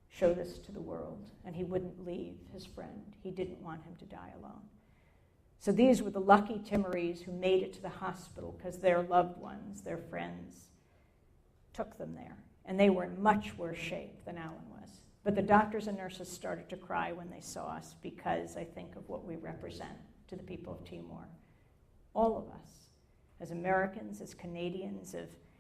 "Show this to the world." And he wouldn't leave his friend. He didn't want him to die alone. So these were the lucky Timorese who made it to the hospital because their loved ones, their friends, took them there. And they were in much worse shape than Alan was. But the doctors and nurses started to cry when they saw us because I think of what we represent to the people of Timor. All of us, as Americans, as Canadians,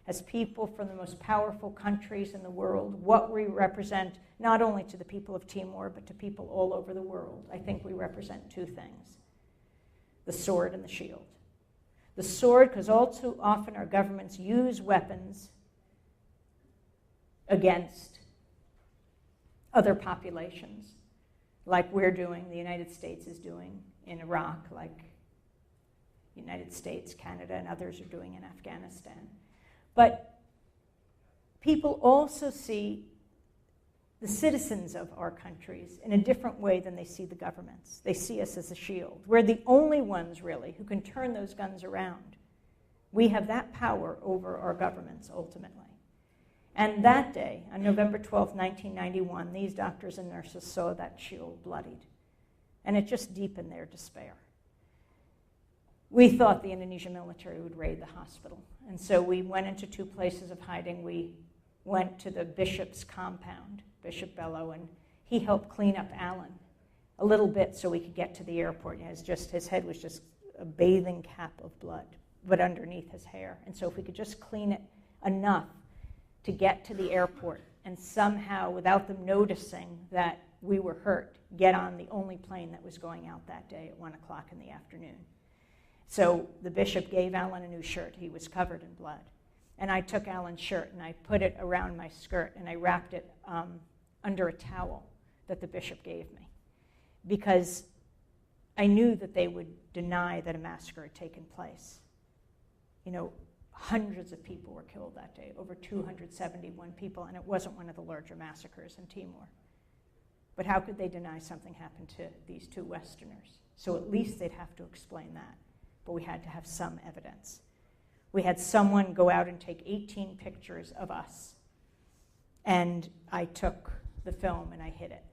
as people from the most powerful countries in the world, what we represent not only to the people of Timor, but to people all over the world. I think we represent two things: the sword and the shield. The sword, because all too often our governments use weapons against other populations, like we're doing, the United States is doing in Iraq, like the United States, Canada, and others are doing in Afghanistan. But people also see the citizens of our countries in a different way than they see the governments. They see us as a shield. We're the only ones, really, who can turn those guns around. We have that power over our governments, ultimately. And that day, on November 12, 1991, these doctors and nurses saw that shield bloodied. And it just deepened their despair. We thought the Indonesian military would raid the hospital. And so we went into two places of hiding. We went to the bishop's compound, Bishop Bello, and he helped clean up Alan a little bit so we could get to the airport. His head was just a bathing cap of blood, but underneath his hair. And so if we could just clean it enough to get to the airport and somehow, without them noticing that we were hurt, get on the only plane that was going out that day at 1 o'clock in the afternoon. So the bishop gave Alan a new shirt. He was covered in blood. And I took Alan's shirt and I put it around my skirt and I wrapped it under a towel that the bishop gave me, because I knew that they would deny that a massacre had taken place. Hundreds of people were killed that day, over 271 people, and it wasn't one of the larger massacres in Timor. But how could they deny something happened to these two Westerners? So at least they'd have to explain that. But we had to have some evidence. We had someone go out and take 18 pictures of us. And I took the film and I hid it.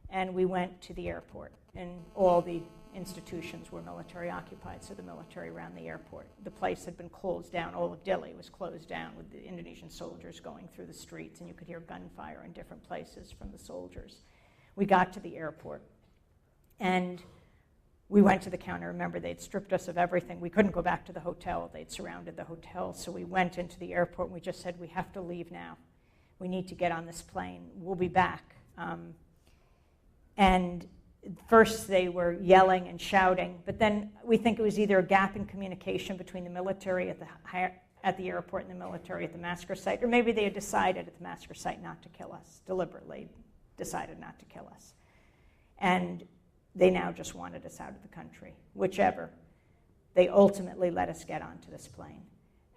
And we went to the airport, and all the institutions were military occupied, so the military ran the airport. The place had been closed down. All of Dili was closed down with the Indonesian soldiers going through the streets, and you could hear gunfire in different places from the soldiers. We got to the airport, and we went to the counter. Remember, they'd stripped us of everything. We couldn't go back to the hotel. They'd surrounded the hotel, so we went into the airport, and we just said, "We have to leave now. We need to get on this plane. We'll be back." And first they were yelling and shouting, but then we think it was either a gap in communication between the military at the airport and the military at the massacre site, or maybe they had decided at the massacre site not to kill us, deliberately decided not to kill us. And they now just wanted us out of the country. Whichever, they ultimately let us get onto this plane.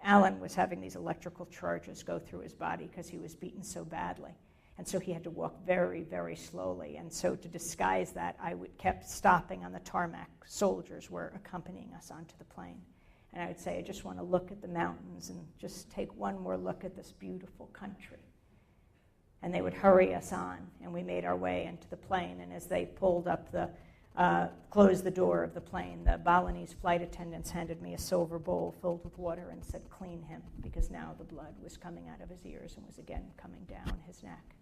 Alan was having these electrical charges go through his body because he was beaten so badly. And so he had to walk very, very slowly. And so to disguise that, I kept stopping on the tarmac. Soldiers were accompanying us onto the plane. And I would say, "I just want to look at the mountains and just take one more look at this beautiful country." And they would hurry us on, and we made our way into the plane. And as they pulled up closed the door of the plane, the Balinese flight attendants handed me a silver bowl filled with water and said, "Clean him," because now the blood was coming out of his ears and was again coming down his neck.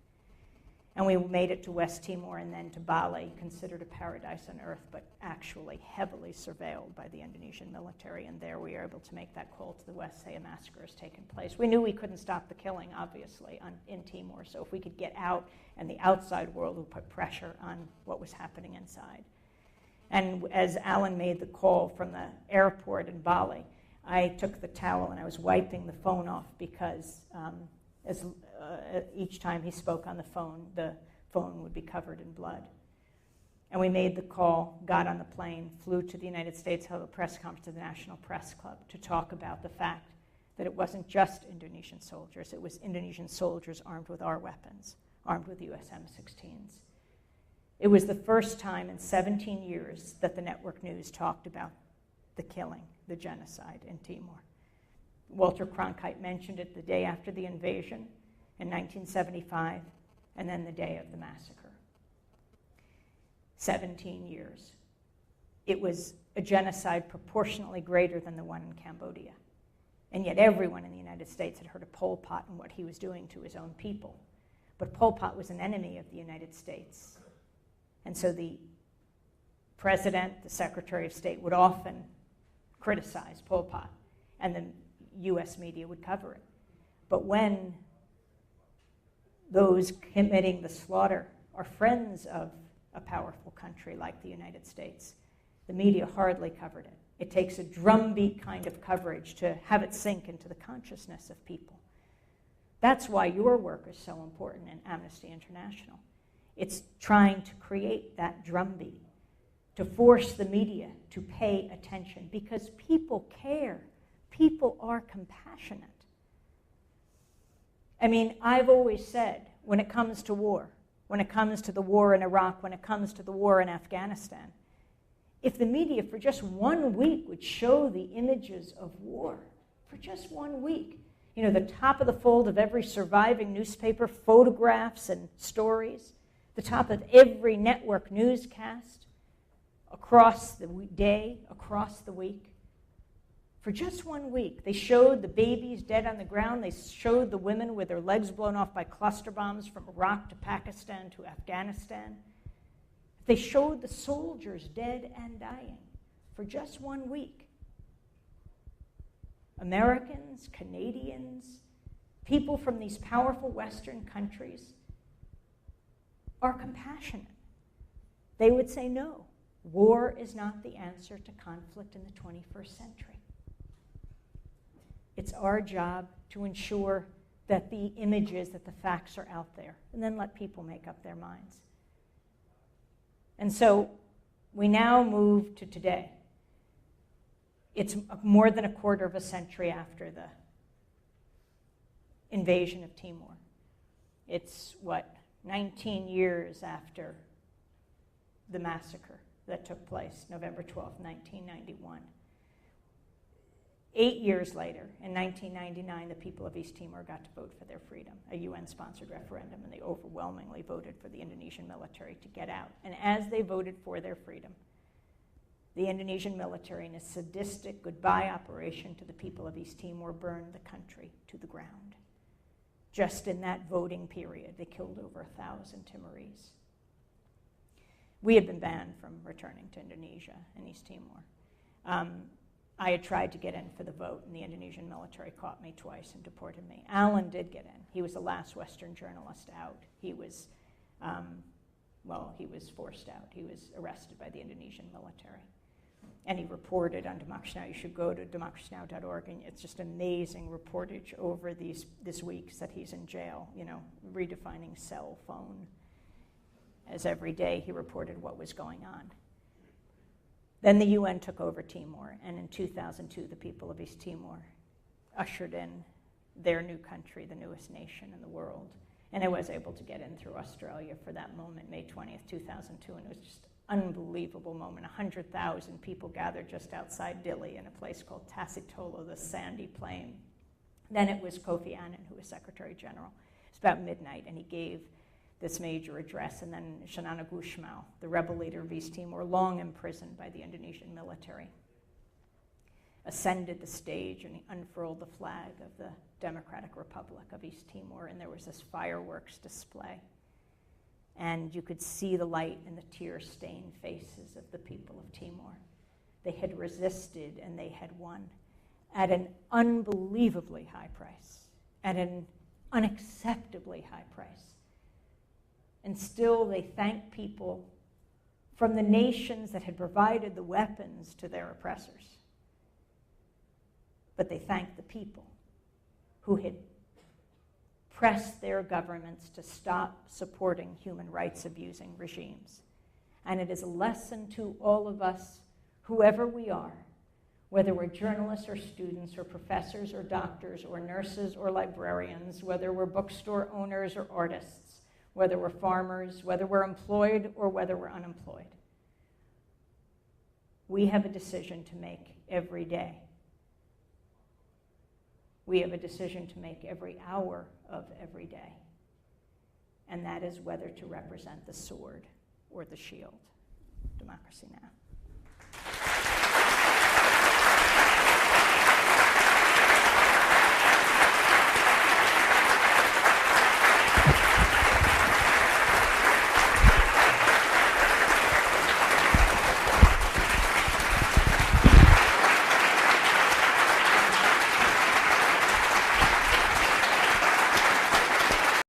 And we made it to West Timor and then to Bali, considered a paradise on earth, but actually heavily surveilled by the Indonesian military. And there we were able to make that call to the West, say a massacre has taken place. We knew we couldn't stop the killing, obviously, in Timor. So if we could get out and the outside world would put pressure on what was happening inside. And as Alan made the call from the airport in Bali, I took the towel and I was wiping the phone off because each time he spoke on the phone would be covered in blood. And we made the call, got on the plane, flew to the United States, held a press conference at the National Press Club to talk about the fact that it wasn't just Indonesian soldiers, it was Indonesian soldiers armed with our weapons, armed with US M16s. It was the first time in 17 years that the network news talked about the killing, the genocide in Timor. Walter Cronkite mentioned it the day after the invasion in 1975, and then the day of the massacre. 17 years. It was a genocide proportionally greater than the one in Cambodia. And yet everyone in the United States had heard of Pol Pot and what he was doing to his own people. But Pol Pot was an enemy of the United States. And so the president, the Secretary of State, would often criticize Pol Pot, and the U.S. media would cover it. But when those committing the slaughter are friends of a powerful country like the United States, the media hardly covered it. It takes a drumbeat kind of coverage to have it sink into the consciousness of people. That's why your work is so important in Amnesty International. It's trying to create that drumbeat, to force the media to pay attention, because people care. People are compassionate. I mean, I've always said, when it comes to war, when it comes to the war in Iraq, when it comes to the war in Afghanistan, if the media for just 1 week would show the images of war, for just 1 week, you know, the top of the fold of every surviving newspaper, photographs and stories, the top of every network newscast, across the day, across the week. For just 1 week, they showed the babies dead on the ground. They showed the women with their legs blown off by cluster bombs from Iraq to Pakistan to Afghanistan. They showed the soldiers dead and dying for just 1 week. Americans, Canadians, people from these powerful Western countries are compassionate. They would say, no, war is not the answer to conflict in the 21st century. It's our job to ensure that the images, that the facts are out there, and then let people make up their minds. And so we now move to today. It's more than a quarter of a century after the invasion of Timor. It's, 19 years after the massacre that took place, November 12, 1991. 8 years later, in 1999, the people of East Timor got to vote for their freedom, a UN-sponsored referendum, and they overwhelmingly voted for the Indonesian military to get out. And as they voted for their freedom, the Indonesian military, in a sadistic goodbye operation to the people of East Timor, burned the country to the ground. Just in that voting period, they killed over 1,000 Timorese. We had been banned from returning to Indonesia and East Timor. I had tried to get in for the vote, and the Indonesian military caught me twice and deported me. Alan did get in. He was the last Western journalist out. He was, he was forced out. He was arrested by the Indonesian military. And he reported on Democracy Now! You should go to democracynow.org, and it's just amazing reportage over this week that he's in jail, redefining cell phone. As every day he reported what was going on. Then the UN took over Timor, and in 2002, the people of East Timor ushered in their new country, the newest nation in the world. And I was able to get in through Australia for that moment, May 20th, 2002, and it was just an unbelievable moment. 100,000 people gathered just outside Dili in a place called Tasitolo, the sandy plain. Then it was Kofi Annan, who was Secretary General. It's about midnight, and he gave this major address, and then Shanana Gusmao, the rebel leader of East Timor, long imprisoned by the Indonesian military, ascended the stage and he unfurled the flag of the Democratic Republic of East Timor, and there was this fireworks display. And you could see the light in the tear-stained faces of the people of Timor. They had resisted and they had won at an unbelievably high price, at an unacceptably high price. And still they thanked people from the nations that had provided the weapons to their oppressors. But they thanked the people who had pressed their governments to stop supporting human rights abusing regimes. And it is a lesson to all of us, whoever we are, whether we're journalists or students or professors or doctors or nurses or librarians, whether we're bookstore owners or artists, whether we're farmers, whether we're employed or whether we're unemployed. We have a decision to make every day. We have a decision to make every hour of every day. And that is whether to represent the sword or the shield. Democracy Now!